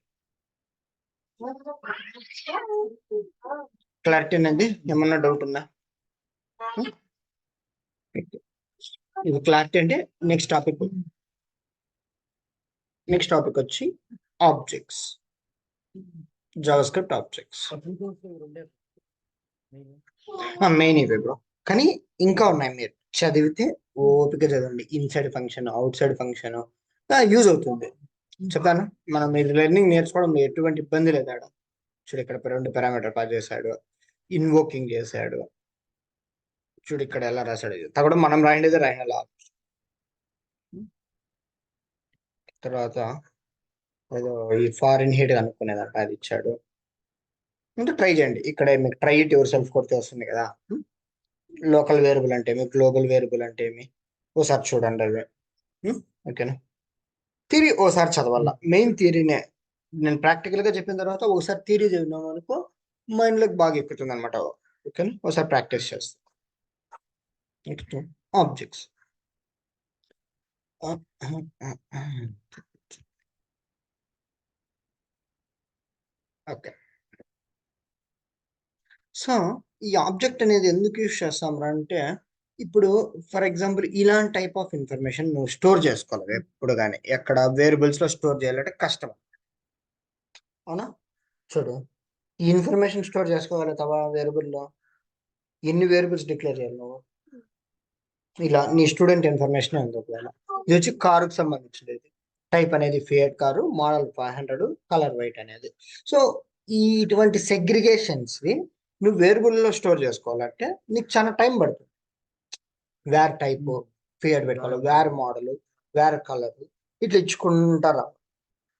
క్లారిటీ అనేది ఏమన్నా డౌట్ ఉందా? ఇది క్లారిటీ అంటే నెక్స్ట్ టాపిక్ వచ్చి ఆబ్జెక్ట్స్, జావాస్క్రిప్ట్ ఆబ్జెక్ట్స్. మెయిన్ ఇవే బ్రో, కానీ ఇంకా ఉన్నాయి, మీరు చదివితే ఓపిక చదవండి. Inside function, out side function use అవుతుంది. చెప్తాను, మనం మీరు లెర్నింగ్ నేర్చుకోవడం ఎటువంటి ఇబ్బంది లేదు ఆడ. చూడు ఇక్కడ 2 పారామీటర్ పాస్ చేశాడు, ఇన్వోకింగ్ చేశాడు, చూడు ఇక్కడ ఎలా రాశాడు, ఇది కూడా మనం రాయండిదే రాయాల. తర్వాత ఏదో ఈ ఫారిన్ హీట్ అనుకునేదంట, అది ఇచ్చాడు. అంటే ట్రై చేయండి, ఇక్కడ మీకు ట్రై ఇట్ యువర్ సెల్ఫ్ కొడితే వస్తుంది కదా. లోకల్ వేరియబుల్ అంటే ఏమి, గ్లోబల్ వేరియబుల్ అంటే ఏమి, ఓసారి చూడండి అవి. ఓకేనా, థియరీ ఓసారి చదవాల, మెయిన్ థియరీనే. నేను ప్రాక్టికల్ గా చెప్పిన తర్వాత ఒకసారి థియరీ చదివినాం అనుకో మైండ్ లోకి బాగా ఎక్కుతుంది అనమాట. ఓకేనా, ఒకసారి ప్రాక్టీస్ చేస్తాం. Next objects. ఓకే, సో ఈ ఆబ్జెక్ట్ అనేది ఎందుకు యూజ్ చేస్తాం అంటే, ఇప్పుడు ఫర్ ఎగ్జాంపుల్ ఇలాంటి టైప్ ఆఫ్ ఇన్ఫర్మేషన్ నువ్వు స్టోర్ చేసుకోవాలి ఎప్పుడు కానీ, ఎక్కడ వేరియబుల్స్ లో స్టోర్ చేయాలంటే కష్టం, అవునా? చూడు, ఈ ఇన్ఫర్మేషన్ స్టోర్ చేసుకోగలుగుతావా వేరియబుల్లో? ఎన్ని వేరియబుల్స్ డిక్లేర్ చేయాలి నువ్వు? ఇలా నీ స్టూడెంట్ ఇన్ఫర్మేషన్ ఉంది ఒకవేళ, ఇది వచ్చి కారుకు సంబంధించినది, టైప్ అనేది fiat car, model 500, colour white అనేది. సో ఇటువంటి సెగ్రిగేషన్స్ నువ్వు వేరియబుల్లో స్టోర్ చేసుకోవాలంటే నీకు చాలా టైం పడుతుంది. వేర్ టైప్ ఫియట్ పెట్టుకోవాలి, వేర్ మోడల్, వేర్ కలర్, ఇట్లా ఇచ్చుకుంటారా,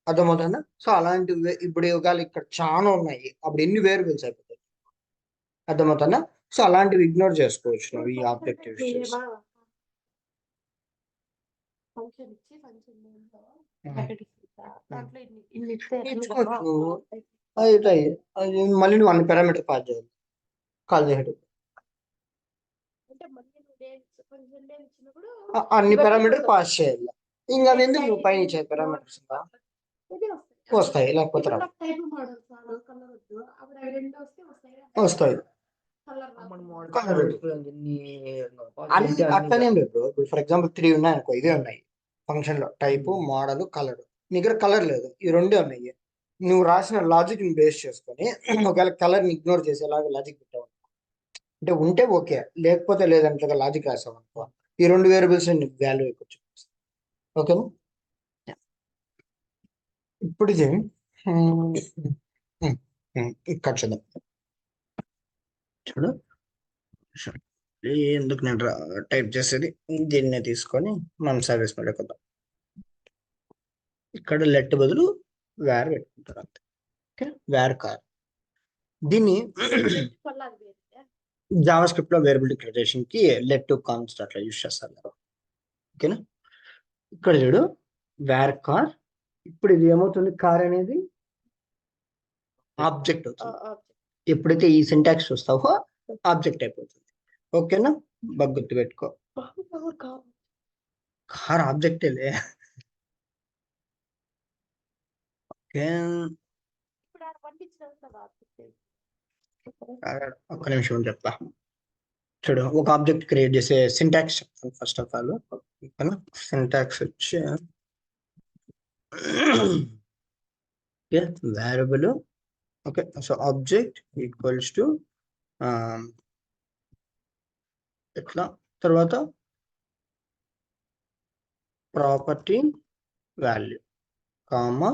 అర్థమవుతుందా? సో అలాంటివి ఇప్పుడు ఒకవేళ ఇక్కడ చాలా ఉన్నాయి, అప్పుడు ఎన్ని వేరియబుల్స్ అయిపోతాయి, అర్థమవుతుందా? సో అలాంటివి ఇగ్నోర్ చేసుకోవచ్చు నువ్వు ఈ ఆబ్జెక్ట్ యూజ్ చేసి. ఫంక్షన్ ఇచ్చి ఫంక్షన్ నేమ్ దాంట్లో ఇన్ని నేర్చుకోవచ్చు. అది మళ్ళీ నువ్వు అన్ని పారామీటర్ పాస్ చేయాలి, కాల్ చేయడు. అంటే మళ్ళీ నువ్వు ఫంక్షన్ నేమ్ ఇచ్చినప్పుడు అన్ని పారామీటర్ పాస్ చేయాలి. ఇంకా అది ఎందుకు నువ్వు పైన ఇచ్చే పారామీటర్స్ వస్తాయి, లేకపోతే రావు. టైప్ మోడల్స్ కలర్ వద్దు, అప్పుడు అవి రెండు వస్తే వస్తాయి. అట్లనే లేదు, ఇప్పుడు ఫర్ ఎగ్జాంపుల్ 3 ఉన్నాయి అనుకో, ఇవే ఉన్నాయి ఫంక్షన్ లో, టైప్, మోడల్, కలర్. నీ దగ్గర కలర్ లేదు, ఈ రెండే ఉన్నాయి. నువ్వు రాసిన లాజిక్ ని బేస్ చేసుకొని ఒకవేళ కలర్ ని ఇగ్నోర్ చేసేలాగా లాజిక్ పెట్టావు అంటే ఉంటే ఓకే, లేకపోతే లేదంటే లాజిక్ రాసావు అనుకో, ఈ 2 వేరియబుల్స్ నీకు వాల్యూ ఎక్కువ చూపిస్తుంది. ఓకేనా, ఇప్పుడు ఇది ఇక్కడ చూద్దాం. చూడు, ఎందుకు నేను టైప్ చేసేది, దీన్నే తీసుకొని మనం సర్వీస్ మీద కొద్దాం. ఇక్కడ లెట్ బదులు వేర్ పెట్టుకుంటారు అంతే. Okay, where car. దీన్ని జావా స్క్రిప్ట్ లో వేరియబుల్ డిక్లరేషన్ కి లెట్ టు కాన్స్ట్ అట్లా యూజ్ చేస్తారు. ఓకేనా, ఇక్కడ చూడు వేర్ కార్. ఇప్పుడు ఇది ఏమవుతుంది, కార్ అనేది ఆబ్జెక్ట్ అవుతుంది. ఎప్పుడైతే ఈ సింటాక్స్ చూస్తావో ఆబ్జెక్ట్ అయిపోతుంది. ఓకేనా, బాగా గుర్తు పెట్టుకో, కార్ ఆబ్జెక్టేలే. ఓకే, ఒక్క నిమిషం చెప్తా. చూడు, ఒక ఆబ్జెక్ట్ క్రియేట్ చేసే సింటాక్స్ చెప్తాను ఫస్ట్ ఆఫ్ ఆల్. సింటాక్స్ వచ్చి variable. Okay, so object equals to ఎట్లా, తర్వాత property value, comma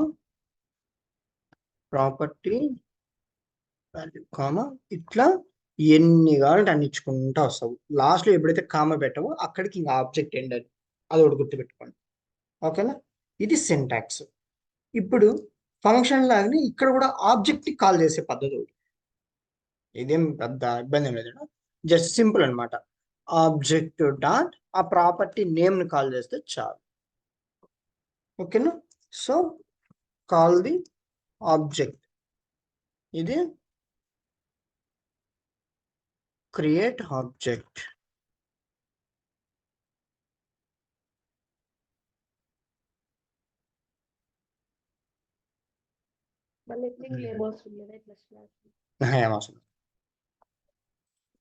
property value, comma, ఇట్లా ఎన్ని కావాలంటే అన్ని ఇచ్చుకుంటా వస్తావు. లాస్ట్ లో ఎప్పుడైతే కామా పెట్టావో అక్కడికి ఇంకా ఆబ్జెక్ట్ ఎండ్ అని, అది ఒకటి గుర్తుపెట్టుకోండి. ఓకేనా, ఇది సింటాక్స్. ఇప్పుడు ఫంక్షన్ లాగానే ఇక్కడ కూడా ఆబ్జెక్ట్ ని కాల్ చేసే పద్ధతి ఒకటి, ఇదేం పెద్ద ఇబ్బంది ఏం లేదు. జస్ట్ సింపుల్ అన్నమాట. ఆబ్జెక్ట్ డాట్ ఆ ప్రాపర్టీ నేమ్ ని కాల్ చేస్తే చాలు. ఓకేనా? So call the object. ఇది క్రియేట్ ఆబ్జెక్ట్. మళ్ళీ ఎప్పుడు ఏం అవసరం లేదా ఇట్లా స్లాష్. ఏమవసరం.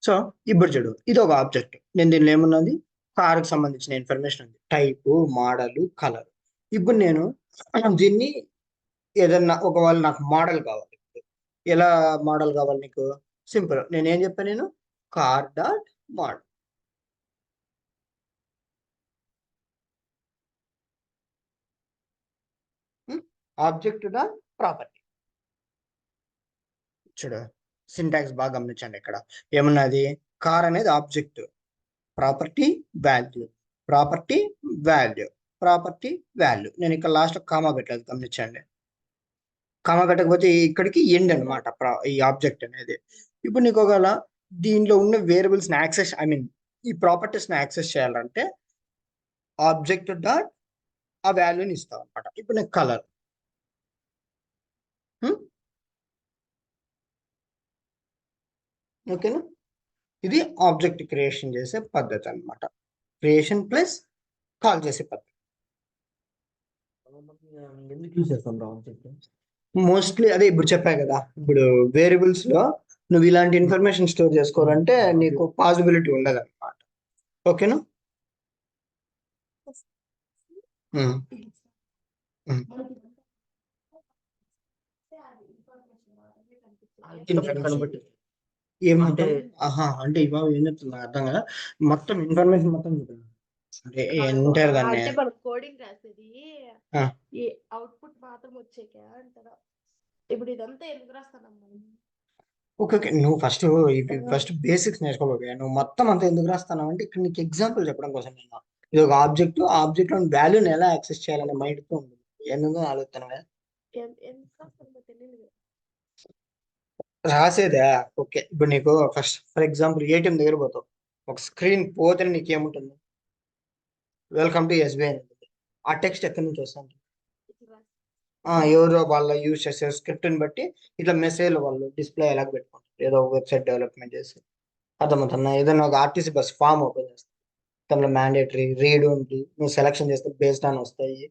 సో ఇప్పుడు చూడు, ఇది ఒక ఆబ్జెక్ట్. నేను దీనిలో ఏమున్నది, కారుకి సంబంధించిన ఇన్ఫర్మేషన్ ఉంది, టైపు, మోడల్, కలర్. ఇప్పుడు నేను దీన్ని ఏదన్నా ఒకవేళ నాకు మోడల్ కావాలి. ఎలా మోడల్ కావాలి నీకు? సింపుల్. నేను ఏం చెప్పాను, నేను car dot model. Object dot property. చూడు సింటాక్స్ బాగా గమనించండి. ఇక్కడ ఏమన్నది, కార్ అనేది object, property value, property value, property value. నేను ఇక్కడ లాస్ట్ కామా పెట్టలేదు, గమనించండి. కామా పెట్టకపోతే ఇక్కడికి ఎండ్ అనమాట ఈ ఆబ్జెక్ట్ అనేది. ఇప్పుడు నీకు ఒకవేళ దీనిలో ఉన్న వేరియబుల్స్ ని యాక్సెస్, ఐ మీన్ ఈ ప్రాపర్టీస్ ని యాక్సెస్ చేయాలంటే ఆబ్జెక్ట్ డాట్ ఆ వాల్యూని ఇస్తాం అనమాట. ఇప్పుడు నేను కలర్, ఓకేనా? ఇది ఆబ్జెక్ట్ క్రియేషన్ చేసే పద్ధతి అనమాట. క్రియేషన్ ప్లస్ కాల్ చేసే పద్ధతి. ఎందుకు యూజ్ చేస్తాం రా ఆబ్జెక్ట్? మోస్ట్లీ అదే ఇప్పుడు చెప్పా కదా, ఇప్పుడు వేరియబుల్స్ లో నువ్వు ఇలాంటి ఇన్ఫర్మేషన్ స్టోర్ చేసుకోవాలంటే నీకు పాసిబిలిటీ ఉండదు అనమాట. ఓకేనా? కనబట్టి ఏమంటే అంటే ఇవాళ ఏం చెప్తున్నా అర్థం కదా, మొత్తం ఇన్ఫర్మేషన్ మొత్తం చూడండి. అంటే ఏంటారు దాన్ని, అంటే మనం కోడింగ్ రాసేది ఆ. ఈ అవుట్పుట్ మాత్రం వచ్చేకే అంటారా? ఇప్పుడు ఇదంతా ఎందుకు రాస్తాను మనం? ఓకే ఓకే, నువ్వు ఫస్ట్ బేసిక్స్ నేర్చుకోవాలి. నువ్వు మొత్తం అంతా ఎందుకు రాస్తావు అంటే ఇక్కడ నీకు ఎగ్జాంపుల్ చెప్పడం కోసం. నేను ఇది ఒక ఆబ్జెక్ట్ లో వాల్యూని ఎలా యాక్సెస్ చేయాలనే మైండ్ తో ఉంది. ఎందుకు ఆలోచన ఎందుకు రాస్తాను తెలియదు కదా. రాసేదా? ఓకే, ఇప్పుడు నీకు ఫస్ట్ ఫర్ ఎగ్జాంపుల్ ఏటీఎం దగ్గర పోతావు, ఒక స్క్రీన్ పోతే నీకు ఏముంటుంది, వెల్కమ్ టు ఎస్బీఐ అని ఉంటుంది. ఆ టెక్స్ట్ ఎక్కడి నుంచి వస్తుంది? ఎవరో వాళ్ళ యూజ్ చేసే స్క్రిప్ట్ ని బట్టి ఇట్లా మెసేజ్ వాళ్ళు డిస్ప్లే ఎలా పెట్టుకుంటారు, ఏదో వెబ్సైట్ డెవలప్మెంట్ చేసి. అర్థమవుతున్నా? ఏదైనా ఒక ఆర్టీసీ బస్ ఫామ్ ఓపెన్ చేస్తాం, దాంట్లో మ్యాండేటరీ రీడ్ ఉంది, నువ్వు సెలెక్షన్ చేస్తే బేస్డ్ ఆన్ వస్తాయి.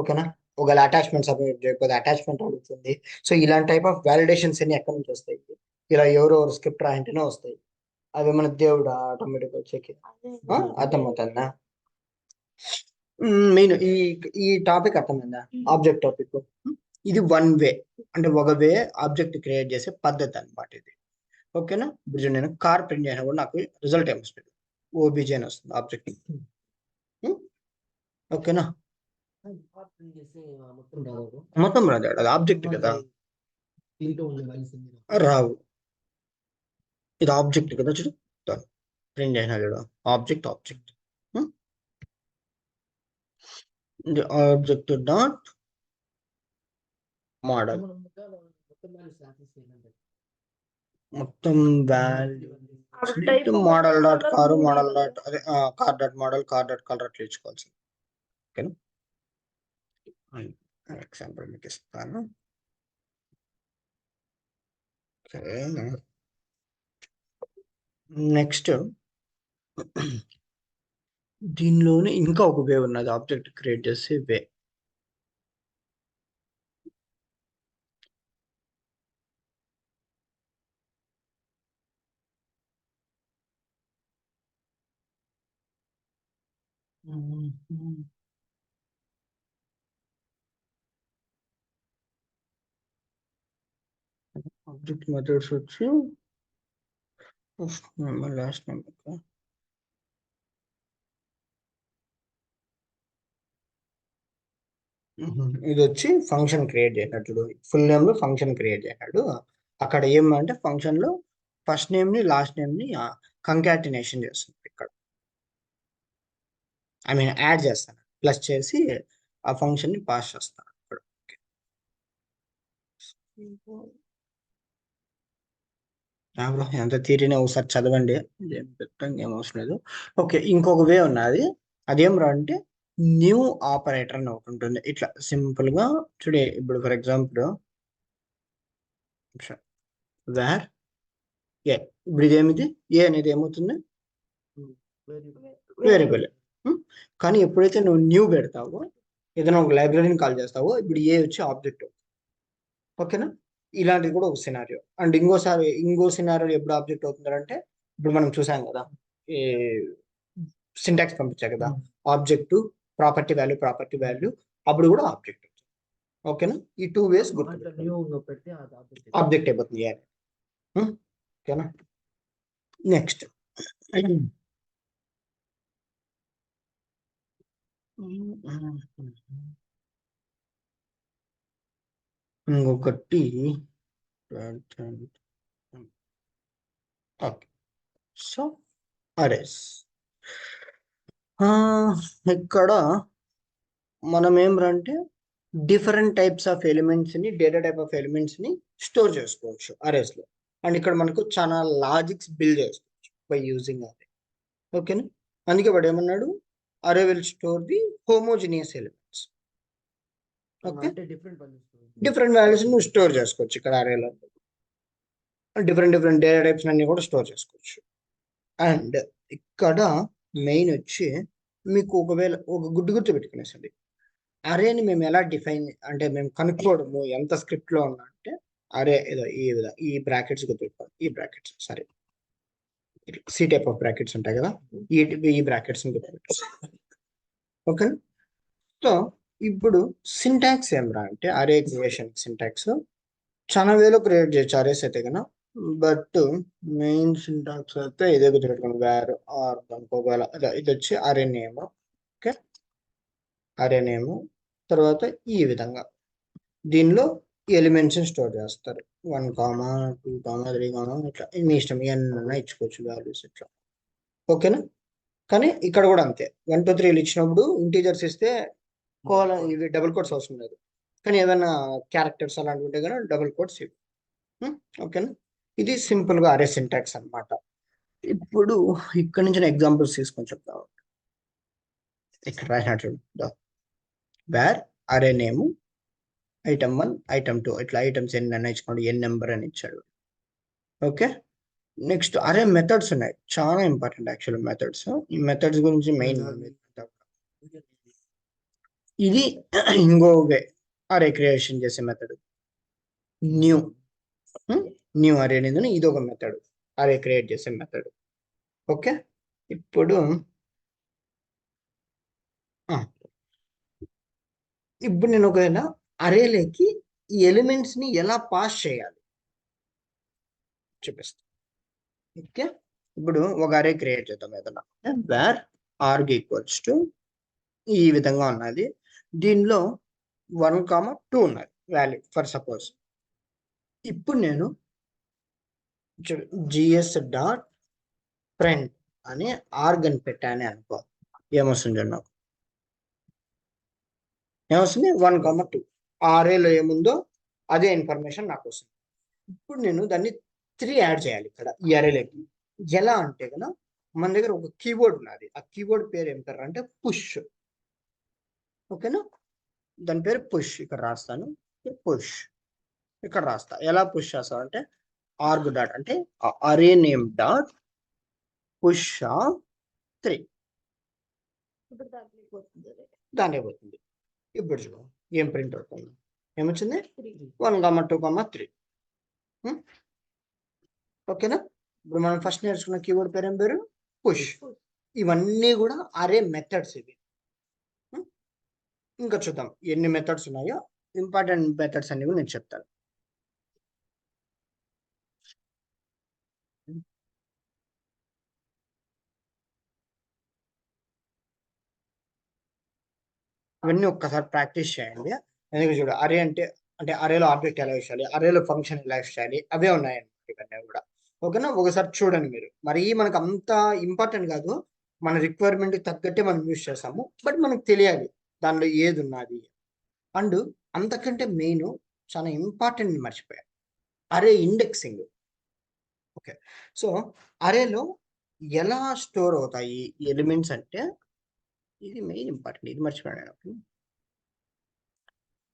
ఓకేనా? ఒకవేళ అటాచ్మెంట్ సబ్మిట్ చేయకపోతే అటాచ్మెంట్ అడుగుతుంది. సో ఇలాంటి టైప్ ఆఫ్ వ్యాలిడేషన్స్ అన్ని ఎక్కడి నుంచి వస్తాయి? ఇలా ఎవరెవరు స్క్రిప్ట్ రాయంటేనే వస్తాయి. అవి మన దేవుడు ఆటోమేటిక్ వచ్చేకి. అర్థమవుతుందా? మెయిన్ ఈ టాపిక్ అర్థమైందా? Object topic. ఇది వన్ వే, అంటే ఒక వే ఆబ్జెక్ట్ క్రియేట్ చేసే పద్ధతి అనమాట ఇది. ఓకేనా? ఇప్పుడు నేను కార్ ప్రింట్ చేసినా కూడా నాకు రిజల్ట్ ఏమొస్తుంది, ఓబీజీ అని వస్తుంది ఆబ్జెక్ట్. ఓకేనా? మొత్తం రాదు, అది ఆబ్జెక్ట్ కదా, రావు. ఇది ఆబ్జెక్ట్ కదా, చూడు ప్రింట్ చేసిన చూడు, ఆబ్జెక్ట్ ఆబ్జెక్ట్ డాట్ మోడల్. మొత్తం value model dot car, model dot అదే car dot model, car dot colour అట్లా ఇచ్చుకోవాల్సి. ఓకేనా? ఎగ్జాంపుల్ మీకు ఇస్తాను. నెక్స్ట్ దీనిలోనే ఇంకా ఒక వే ఉన్నది ఆబ్జెక్ట్ క్రియేట్ చేసే వే. ఆబ్జెక్ట్ మెథడ్స్ వచ్చి ఫస్ట్ నేమ్ లాస్ట్ నేమ్. ఇది వచ్చి ఫంక్షన్ క్రియేట్ చేసినట్టు, ఫుల్ నేమ్ లో ఫంక్షన్ క్రియేట్ చేసినాడు. అక్కడ ఏమంటే ఫంక్షన్ లో ఫస్ట్ నేమ్ ని లాస్ట్ నేమ్ ని కంకాటినేషన్ చేస్తుంది. ఇక్కడ ఐ మీన్ యాడ్ చేస్తాను, ప్లస్ చేసి ఆ ఫంక్షన్ ని పాస్ చేస్తాను ఇక్కడ. బ్రో ఎంత థియరీని ఒకసారి చదవండి, ఏం పెద్దగా ఏం అవసరం లేదు. ఓకే, ఇంకొక వే ఉన్నది. అదేం రా అంటే న్యూ ఆపరేటర్ అని ఒకటి ఉంటుంది. ఇట్లా సింపుల్ గా చూడే. ఇప్పుడు ఫర్ ఎగ్జాంపుల్ వేర్ ఏ, ఇప్పుడు ఇదేమిది ఏ అనేది ఏమవుతుంది వేరియబుల్. కానీ ఎప్పుడైతే నువ్వు న్యూ పెడతావో, ఏదైనా ఒక లైబ్రరీని కాల్ చేస్తావో, ఇప్పుడు ఏ వచ్చి ఆబ్జెక్ట్. ఓకేనా, ఇలాంటిది కూడా ఒక సినారియో. అండ్ ఇంకో సినారియో ఎప్పుడు ఆబ్జెక్ట్ అవుతుందంటే, ఇప్పుడు మనం చూసాం కదా ఈ సింటాక్స్ పంపించా కదా, ఆబ్జెక్ట్ ప్రాపర్టీ వాల్యూ అప్పుడు కూడా ఆబ్జెక్ట్. ఓకేనా, ఈ 2 వేస్ గుర్తు పెడితే అది ఆబ్జెక్ట్ అయిపోతుంది. ఓకేనా, నెక్స్ట్ ఇంకొకటి ఓకే. సో అరేస్ ఇక్కడ మనం ఏమంటే డిఫరెంట్ టైప్స్ ఆఫ్ ఎలిమెంట్స్ ని, డేటా టైప్ ఆఫ్ ఎలిమెంట్స్ ని స్టోర్ చేసుకోవచ్చు అరేస్ లో. అండ్ ఇక్కడ మనకు చాలా లాజిక్స్ బిల్డ్ చేసుకోవచ్చు బై యూజింగ్ అరే. ఓకేనా, అందుకే వాడు ఏమన్నాడు, అరే will store the homogeneous elements. Okay, different values నువ్వు స్టోర్ చేసుకోవచ్చు ఇక్కడ అరేలో. డిఫరెంట్ డేటా టైప్స్ అన్ని కూడా స్టోర్ చేసుకోవచ్చు. అండ్ ఇక్కడ మెయిన్ వచ్చి మీకు ఒకవేళ ఒక గుర్తు పెట్టుకునేసండి, అరేని మేము ఎలా డిఫైన్ అంటే మేము కనుక్కోవడము ఎంత స్క్రిప్ట్ లో ఉన్నా అంటే, అరే ఏదో ఈ బ్రాకెట్స్ గుర్తుపెట్టుకోవాలి. ఈ బ్రాకెట్స్ సరే, సి టైప్ ఆఫ్ బ్రాకెట్స్ ఉంటాయి కదా, ఈ బ్రాకెట్స్ గుర్తుపెట్టుకోవాలి. ఓకే, సో ఇప్పుడు సింటాక్స్ ఏమరా అంటే, అరే క్రియేషన్ సింటాక్స్ చాలా వేలో క్రియేట్ చేయొచ్చు అరేస్ అయితే కదా. బట్ మెయిన్ సింటాక్స్ అయితే ఇదే గుర్తుపెట్టుకోండి, వేర్ ఆర్ ఒకవేళ ఇది వచ్చి అరే నేమ్. ఓకే, అరే నేమ్ తర్వాత ఈ విధంగా దీనిలో ఎలిమెంట్స్ స్టోర్ చేస్తారు. 1, 2, 3 ఇట్లా మీ ఇష్టం ఏమన్నా ఇచ్చుకోవచ్చు వాల్యూస్ ఇట్లా. ఓకేనా, కానీ ఇక్కడ కూడా అంతే 1, 2, 3 ఇచ్చినప్పుడు ఇంటీజర్స్ ఇస్తే ఇవి డబుల్ కోట్స్ అవసరం లేదు. కానీ ఏదైనా క్యారెక్టర్స్ అలాంటివి ఉంటే కదా డబుల్ కోట్స్ ఇవి. ఓకేనా, ఇది సింపుల్ గా అరే సింటాక్స్ అన్నమాట. ఇప్పుడు ఇక్కడ నుంచి ఎగ్జాంపుల్స్ తీసుకొని చెప్తాం. ఇక్కడ రాసినట్టు వేర్ అరే నేమ్ ఐటమ్ 1, ఐటమ్ 2 ఇట్లా ఐటమ్స్ ఎన్ని ఇచ్చుకోండి, ఎన్ నెంబర్ అని ఇచ్చాడు. ఓకే, నెక్స్ట్ అరే మెథడ్స్ ఉన్నాయి, చాలా ఇంపార్టెంట్ యాక్చువల్ మెథడ్స్. ఈ మెథడ్స్ గురించి మెయిన్ ఇది ఇంకో వే అరే క్రియేషన్ చేసే మెథడ్ న్యూ అరే అనేది ఇది ఒక మెథడ్, అరే క్రియేట్ చేసే మెథడ్. ఓకే, ఇప్పుడు నేను ఒకవేళ అరేలోకి ఈ ఎలిమెంట్స్ ని ఎలా పాస్ చేయాలి చూపిస్తాను. ఓకే, ఇప్పుడు ఒక అరే క్రియేట్ చేద్దాం ఏదన్నా, వేర్ ఆర్గ్ ఈక్వల్స్ టు ఈ విధంగా ఉన్నది. దీనిలో 1, 2 ఉన్నది వాల్యూ ఫర్ సపోజ్. ఇప్పుడు నేను జిఎస్ డాట్ ఫ్రెండ్ అని ఆర్గ్ అని పెట్టాను అనుకో, ఏమొస్తుంది నాకు ఏమొస్తుంది 1, 2 అరేలో ఏముందో అదే ఇన్ఫర్మేషన్ నాకు వస్తుంది. ఇప్పుడు నేను దాన్ని 3 యాడ్ చేయాలి ఇక్కడ ఈ అరేలోకి. ఎలా అంటే కదా మన దగ్గర ఒక కీబోర్డ్ ఉన్నది, ఆ కీబోర్డ్ పేరు ఏం పేరు అంటే పుష్. ఓకేనా, దాని పేరు పుష్. ఇక్కడ రాస్తాను పుష్, ఇక్కడ రాస్తా. ఎలా పుష్ చేస్తా అంటే ఆర్గ్ డాట్ అంటే అరే నేమ్ డాట్ పుష్ 3 దాని అయిపోతుంది. ఇప్పుడు చూడు ఏం ప్రింట్ అవుతుంది, ఏమొచ్చింది 1, 2, 3. ఓకేనా, ఇప్పుడు మనం ఫస్ట్ నేర్చుకున్న కీబోర్డ్ పేరు ఏం పేరు పుష్. ఇవన్నీ కూడా అరే మెథడ్స్ ఇవి. ఇంకా చూద్దాం ఎన్ని మెథడ్స్ ఉన్నాయో, ఇంపార్టెంట్ మెథడ్స్ అన్ని కూడా నేను చెప్తాను. ఇవన్నీ ఒక్కసారి ప్రాక్టీస్ చేయండి. ఎందుకంటే చూడు అరే అంటే అరేలో ఆబ్జెక్ట్ ఎలా చేయాలి, అరేలో ఫంక్షన్ ఎలా చేయాలి, అవే ఉన్నాయండి ఇవన్నీ కూడా. ఓకేనా, ఒకసారి చూడండి మీరు. మరి మనకు అంత ఇంపార్టెంట్ కాదు, మన రిక్వైర్మెంట్ తగ్గట్టే మనం యూజ్ చేస్తాము, బట్ మనకు తెలియాలి దానిలో ఏది ఉన్నది. అండ్ అంతకంటే మెయిన్ చాలా ఇంపార్టెంట్ మర్చిపోయాను, అరే ఇండెక్సింగ్. ఓకే. సో అరేలో ఎలా స్టోర్ అవుతాయి ఎలిమెంట్స్ అంటే ఇది మెయిన్ ఇంపార్టెంట్, ఇది మర్చిపోయాను.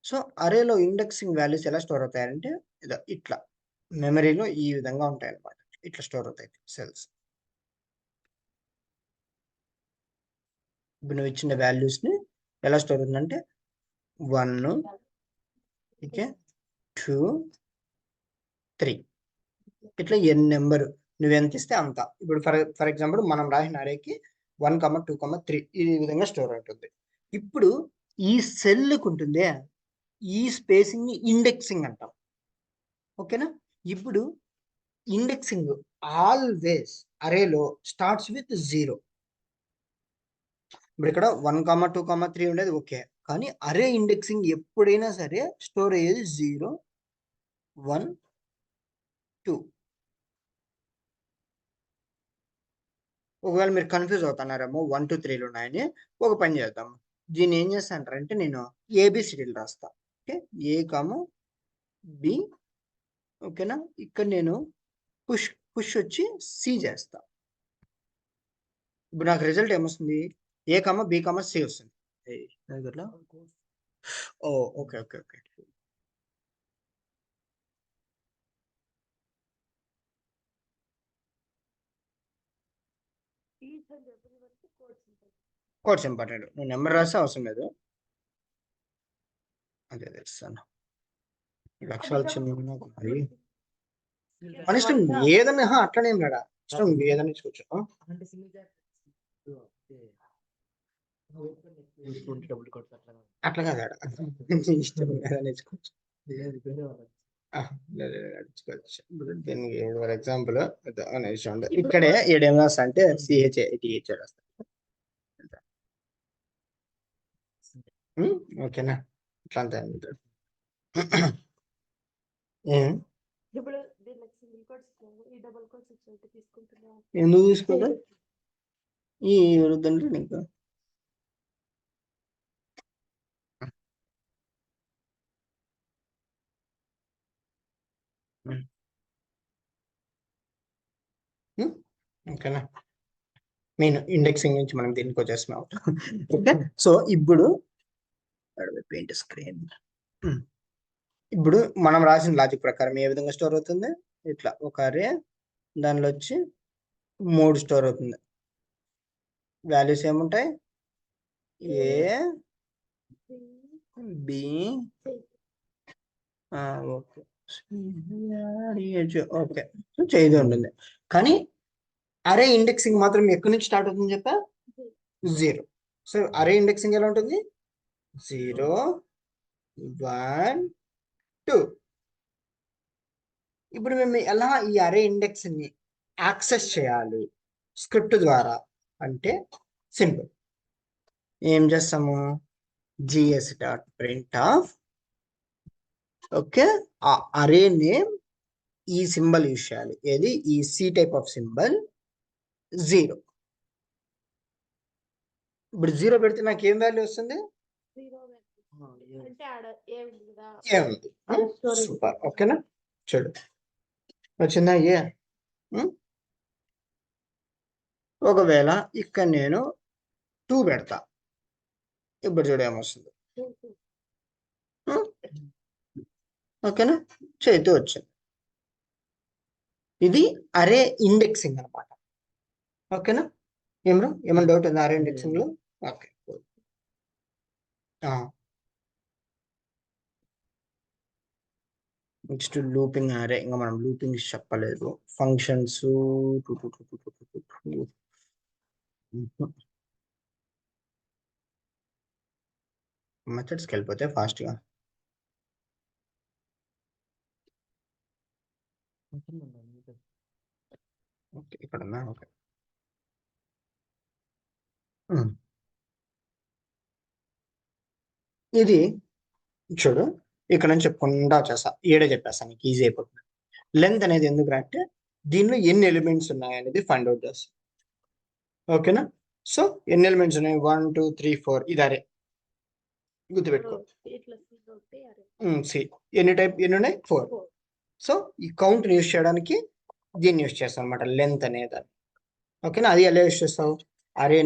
సో అరేలో ఇండెక్సింగ్ వాల్యూస్ ఎలా స్టోర్ అవుతాయంటే ఇట్లా మెమరీలో ఈ విధంగా ఉంటాయి అన్నమాట. ఇట్లా స్టోర్ అవుతాయి సెల్స్. ఇప్పుడు నువ్వు ఇచ్చిన వాల్యూస్ని ఎలా స్టోర్ అవుతుందంటే 1, ఓకే, 2, 3 ఇట్లా ఎన్ నెంబర్ నువ్వు ఎంత ఇస్తే అంత. ఇప్పుడు ఫర్ ఎగ్జాంపుల్ మనం రాసిన అరేకి 1, 2, 3 ఈ విధంగా స్టోర్ అవుతుంది. ఇప్పుడు ఈ సెల్కి ఉంటుంది ఈ స్పేసింగ్ ని ఇండెక్సింగ్ అంటాం. ఓకేనా? ఇప్పుడు ఇండెక్సింగ్ ఆల్వేస్ అరేలో స్టార్ట్స్ విత్ 0. ఇప్పుడు ఇక్కడ 1, 2, 3 ఉండేది ఓకే, కానీ అరే ఇండెక్సింగ్ ఎప్పుడైనా సరే స్టోర్ అయ్యేది 0, 1, 2. ఒకవేళ మీరు కన్ఫ్యూజ్ అవుతున్నారేమో 1, 2, 3లు ఉన్నాయని, ఒక పని చేద్దాం. దీన్ని ఏం చేస్తానంటారంటే నేను ఏబిసిడీలు రాస్తా. ఓకే, ఏ కామ బి. ఓకేనా? ఇక్కడ నేను పుష్ వచ్చి సి చేస్తా. ఇప్పుడు నాకు రిజల్ట్ ఏమొస్తుంది? ఏ కామ బి కామ సి వస్తుంది. Oh okay okay okay. Codes important. నువ్వు నెంబర్ రాస్తే అవసరం లేదు. అదే తెలుస్తాను. లక్షలు చిన్న మన ఇష్టం ఏదన్నా అట్లనే ఏం రాడా, ఇష్టం ఏదన్నా ఇచ్చుకోవచ్చు. అట్లా కాదు ఇష్టం ఏదైనా ఇచ్చుకోవచ్చు. దీనికి ఫర్ ఎగ్జాంపుల్ ఇక్కడే ఏడేం రాస్తా అంటే CHATH రాస్తా. ఓకేనా? ఇట్లా అంతే. ఎందుకు తీసుకుంటా ఈ వృద్ధంటే నీకు ఓకేనా? మెయిన్ ఇండెక్సింగ్ నుంచి మనం దీనికి వచ్చేస్తున్నాం. ఓకే, సో ఇప్పుడు పెయింట్ స్క్రీన్. ఇప్పుడు మనం రాసిన లాజిక్ ప్రకారం ఏ విధంగా స్టోర్ అవుతుంది? ఇట్లా ఒక అరే, దానిలో వచ్చి 3 స్టోర్ అవుతుంది. వాల్యూస్ ఏముంటాయి? ఏ, బి, ఓకే, ఓకే. సో చేది ఉంటుంది. కానీ అరే ఇండెక్సింగ్ మాత్రం ఎక్కడి నుంచి స్టార్ట్ అవుతుంది చెప్పా? 0. సో అరే ఇండెక్సింగ్ ఎలా ఉంటుంది? 0, 1, 2. ఇప్పుడు మేము ఎలా ఈ అరే ఇండెక్స్ ని యాక్సెస్ చేయాలి స్క్రిప్ట్ ద్వారా అంటే సింపుల్. ఏం చేస్తాము? gs.print ఆఫ్, ఓకే, ఆ అరే నేమ్ ఈ సింబల్ యూజ్ చేయాలి. ఏది? ఈ సి టైప్ ఆఫ్ సింబల్ 0. ఇప్పుడు 0 పెడితే నాకు ఏం వాల్యూ వస్తుంది? ఏముంది? సూపర్. ఓకేనా? చూడు వచ్చిందా? ఒకవేళ ఇక్కడ నేను 2 పెడతా, ఇప్పుడు చూడు ఏమొస్తుంది. ఓకేనా? చేతి వచ్చింది. ఇది అరే ఇండెక్సింగ్ అనమాట. ఓకేనా? ఏమైనా డౌట్ ఉందా అరే ఇండెక్సింగ్ లో? ఓకే. నెక్స్ట్ లూపింగ్ అరే. ఇంకా మనం లూపింగ్ చెప్పలేదు. ఫంక్షన్స్ మెథడ్స్కి వెళ్ళిపోతే ఫాస్ట్గా. ఓకే, ఇక్కడ ఉన్నా. ఓకే, ఇది చూడు ఇక్కడ నుంచి చెప్పుకుంటా వచ్చేస్తా. ఏడే చెప్పేస్తాను, నీకు ఈజీ అయిపోతుంది. లెంత్ అనేది ఎందుకు అంటే దీనిలో ఎన్ని ఎలిమెంట్స్ ఉన్నాయి అనేది ఫైండ్ అవుట్ చేస్తాం. ఓకేనా? సో ఎన్ని ఎలిమెంట్స్ ఉన్నాయి? 1, 2, 3, 4. ఇది అరే, గుర్తుపెట్టుకో. సి ఎన్ని ఉన్నాయి? 4. సో ఈ కౌంట్ యూజ్ చేయడానికి దీన్ని యూస్ చేస్తాం అనమాట, లెంత్ అనేది. ఓకేనా, అది ఎలా యూస్ చేస్తావు, అరే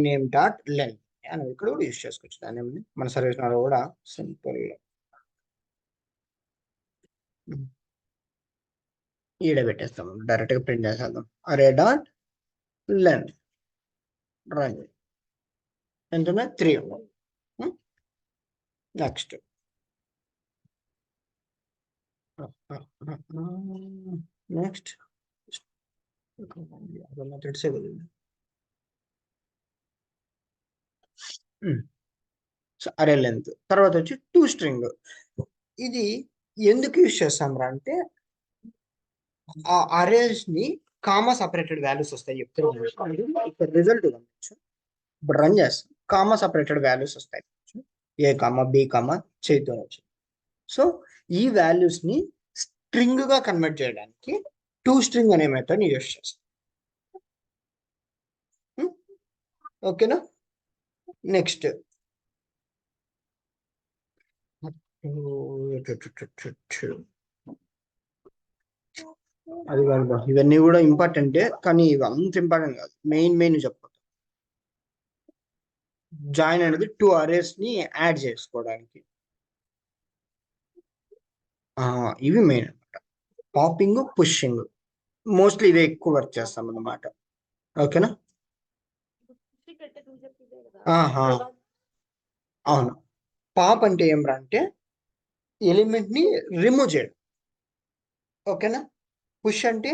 నేమ్ డాట్ లెంత్ అని ఇక్కడ కూడా యూస్ చేసుకోవచ్చు. దాని మన సర్వీస్ లో కూడా సింపుల్ ఈడ పెట్టేస్తాం, డైరెక్ట్ గా ప్రింట్ చేసేద్దాం. అరే డాట్ లెంత్ రన్ ఎంత 3 నెక్స్ట్ నెక్స్ట్ మెథడ్స్ సో అరే లెంత్. తర్వాత వచ్చి టు స్ట్రింగ్. ఇది ఎందుకు యూజ్ చేస్తాం రా అంటే ఆ అరేస్ ని కామా సపరేటెడ్ వాల్యూస్ వస్తాయి. ఇక్కడ రిజల్ట్ ఇప్పుడు రన్ చేస్తాం, కామా సపరేటెడ్ వాల్యూస్ వస్తాయి, ఏ కామా బి కామా చేతితో వచ్చి. సో ఈ వాల్యూస్ ని స్ట్రింగ్ గా కన్వర్ట్ చేయడానికి టు స్ట్రింగ్ అనే మెథడ్ యూజ్ చేస్తాం. ఓకేనా, నెక్స్ట్ అది కాదు, ఇవన్నీ కూడా ఇంపార్టెంటే కానీ ఇవి అంత ఇంపార్టెంట్ కాదు. మెయిన్ చెప్పాలి. జాయిన్ అనేది 2 అరేస్ ని యాడ్ చేసుకోవడానికి. ఇవి మెయిన్ అనమాట. పాపింగ్, పుషింగ్ మోస్ట్లీ ఇవే ఎక్కువ వర్క్ చేస్తాం అన్నమాట. ఓకేనా, అవును. పాప్ అంటే ఏమరా అంటే ఎలిమెంట్ ని రిమూవ్ చేయడం. ఓకేనా, పుష్ అంటే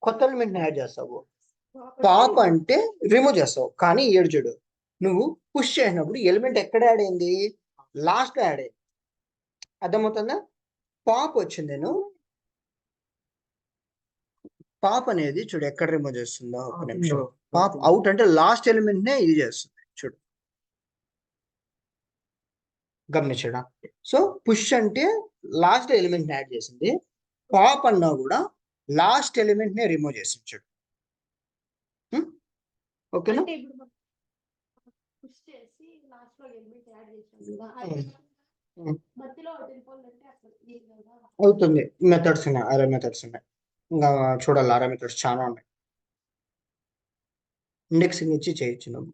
కొత్త ఎలిమెంట్ ని యాడ్ చేస్తావు, పాప్ అంటే రిమూవ్ చేస్తావు. కానీ ఏడు నువ్వు పుష్ చేసినప్పుడు ఎలిమెంట్ ఎక్కడ యాడ్ అయింది, లాస్ట్ లో యాడ్ అయింది. అర్థమవుతుందా, పాప్ వచ్చింది. నేను పాప్ అనేది చూడు ఎక్కడ రిమూవ్ చేస్తుందో, ఒక నిమిషం. పాప్ అవుట్ అంటే లాస్ట్ ఎలిమెంట్ నే ఇది చేస్తుంది, చూడు గమనించడా. సో పుష్ అంటే లాస్ట్ ఎలిమెంట్ యాడ్ చేసింది, పాప్ అన్నా కూడా లాస్ట్ ఎలిమెంట్ నే రిమూవ్ చేసింది, చూడు. ఓకేనా, అవుతుంది. మెథడ్స్ ఉన్నాయి, అరే మెథడ్స్ ఉన్నాయి, ఇంకా చూడాలి. అరే మెథడ్స్ చాలా ఉన్నాయి. ఇండెక్సింగ్ ఇచ్చి చేయొచ్చు నువ్వు.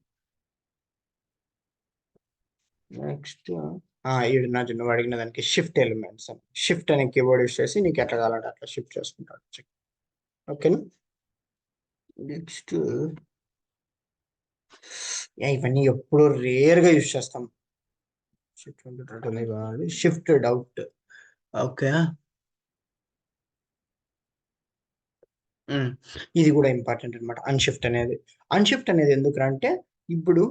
నెక్స్ట్ నువ్వు అడిగిన దానికి షిఫ్ట్ ఎలిమెంట్స్, షిఫ్ట్ అనే కీబోర్డ్ యూస్ చేసి నీకు ఎట్లా కావాలంటే అట్లా షిఫ్ట్ చేసుకుంటాడు. ఓకేనా, నెక్స్ట్ ఇవన్నీ ఎప్పుడు రేర్ గా యూస్ చేస్తాం. Shift out. ఓకే, ఇది కూడా ఇంపార్టెంట్ అనమాట. అన్షిఫ్ట్ అనేది ఎందుకు అంటే ఇప్పుడు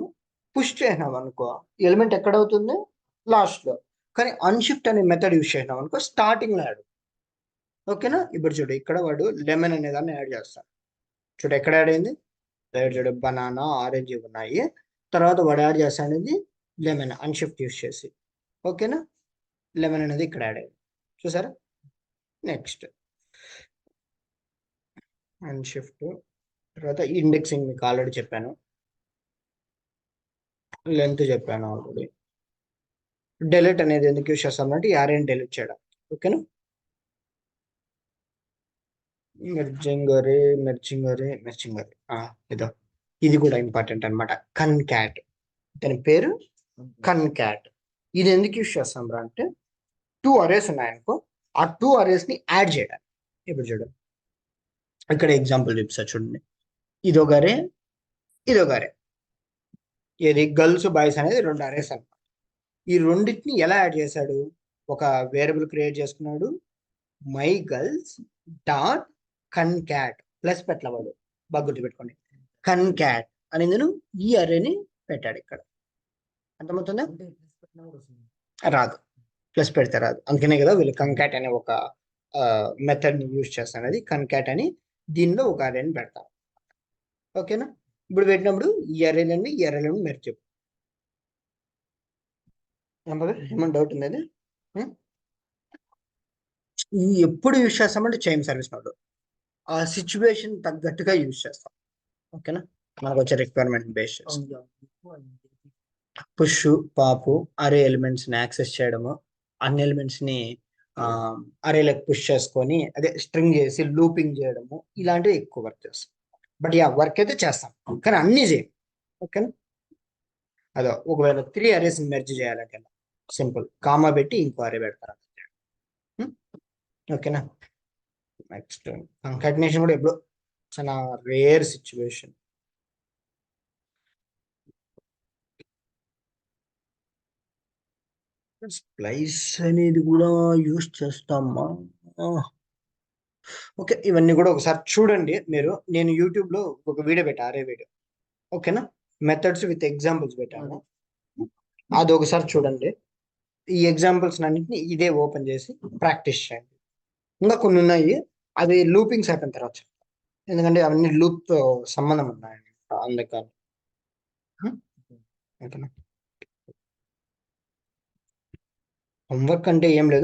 పుష్ చేసినాం అనుకో ఎలిమెంట్ ఎక్కడ అవుతుంది, లాస్ట్ లో. కానీ అన్షిఫ్ట్ అనే మెథడ్ యూస్ చేసినాం అనుకో స్టార్టింగ్ లో యాడ్. ఓకేనా, ఇప్పుడు చూడు ఇక్కడ వాడు లెమన్ అనే దాన్ని యాడ్ చేస్తాడు. చూడు ఎక్కడ యాడ్ అయింది, చూడు బనానా, ఆరెంజ్ ఉన్నాయి. తర్వాత వాడు యాడ్ చేస్తా అనేది లెమన్, అన్షిఫ్ట్ యూస్ చేసి. ఓకేనా, లెమన్ అనేది ఇక్కడ యాడ్ అయింది, చూసారా. Next unshift. తర్వాత ఇండెక్సింగ్ మీకు ఆల్రెడీ చెప్పాను, లెంత్ చెప్పాను ఆల్రెడీ. డెలిట్ అనేది ఎందుకు యూస్ చేస్తాం అంటే యారేని డెలిట్ చేయడం. ఓకేనా, మెర్జింగ్ ఇదో ఇది కూడా ఇంపార్టెంట్ అనమాట. కన్కాట్, దాని పేరు కన్కాట్. ఇది ఎందుకు యూస్ చేస్తాం రా అంటే 2 అరేస్ ఉన్నాయనుకో ఆ 2 అరేస్ ని యాడ్ చేయడానికి. ఇప్పుడు చూడండి ఇక్కడ ఎగ్జాంపుల్ చూపిస్తా చూడండి. ఇదొక అరే, ఇదొక అరే. ఏది గర్ల్స్ బాయ్స్ అనేది 2 అరేస్ అనమాట. ఈ రెండింటిని ఎలా యాడ్ చేశాడు, ఒక వేరియబుల్ క్రియేట్ చేసుకున్నాడు, my girls dot concat plus పెట్టలవాడు. బాగా గుర్తుపెట్టుకోండి, కన్కాట్ అని నేను ఈ అరేని పెట్టాడు ఇక్కడ. అర్థమవుతుందా, రాదు, ప్లస్ పెడితే రాదు. అందుకనే కదా వీళ్ళు కన్కాట్ అనే ఒక మెథడ్ ని యూజ్ చేస్తాను. అది కన్కాట్ అని దీనిలో ఒక అరేని పెడతాం. ఓకేనా, ఇప్పుడు పెట్టినప్పుడు ఈ అరేలని మీరు చెప్పు. ఏమన్నా డౌట్ ఉంది అది. ఎప్పుడు యూజ్ చేస్తామంటే చైన్ సర్వీస్ నోడ్ ఆ సిచ్యువేషన్ తగ్గట్టుగా యూజ్ చేస్తాం. ఓకేనా, మనకు వచ్చే రిక్వైర్మెంట్ బేస్ చేస్తాం. పుష్, పాపు, అరే ఎలిమెంట్స్ ని యాక్సెస్ చేయడము, అన్ని ఎలిమెంట్స్ ని అరేలకు పుష్ చేసుకొని అదే స్ట్రింగ్ చేసి లూపింగ్ చేయడము ఇలాంటివి ఎక్కువ వర్క్ చేస్తాం. బట్ వర్క్ అయితే చేస్తాం కానీ అన్నీ చేయం. ఓకేనా, అదో ఒకవేళ 3 అరేస్ మెర్జ్ చేయాలంటే సింపుల్ కామా పెట్టి ఇంకో అరే పెడతారు. ఓకేనా, నెక్స్ట్ కంకాటినేషన్ కూడా ఎప్పుడు చాలా రేర్ సిచ్యువేషన్. స్ప్లైస్ అనేది కూడా యూస్ చేస్తామా? ఓకే, ఇవన్నీ కూడా ఒకసారి చూడండి మీరు. నేను యూట్యూబ్లో ఒక వీడియో పెట్టా, అరే వీడియో. ఓకేనా, మెథడ్స్ విత్ ఎగ్జాంపుల్స్ పెట్టాను, అది ఒకసారి చూడండి. ఈ ఎగ్జాంపుల్స్ అన్నింటినీ ఇదే ఓపెన్ చేసి ప్రాక్టీస్ చేయండి. ఇంకా కొన్ని ఉన్నాయి, అవి లూపింగ్స్ అయిపోయిన తర్వాత చెప్తాను. ఎందుకంటే అవన్నీ లూప్ సంబంధం ఉన్నాయి అందుకని. ఓకేనా, హోంవర్క్ అంటే ఏం లేదు.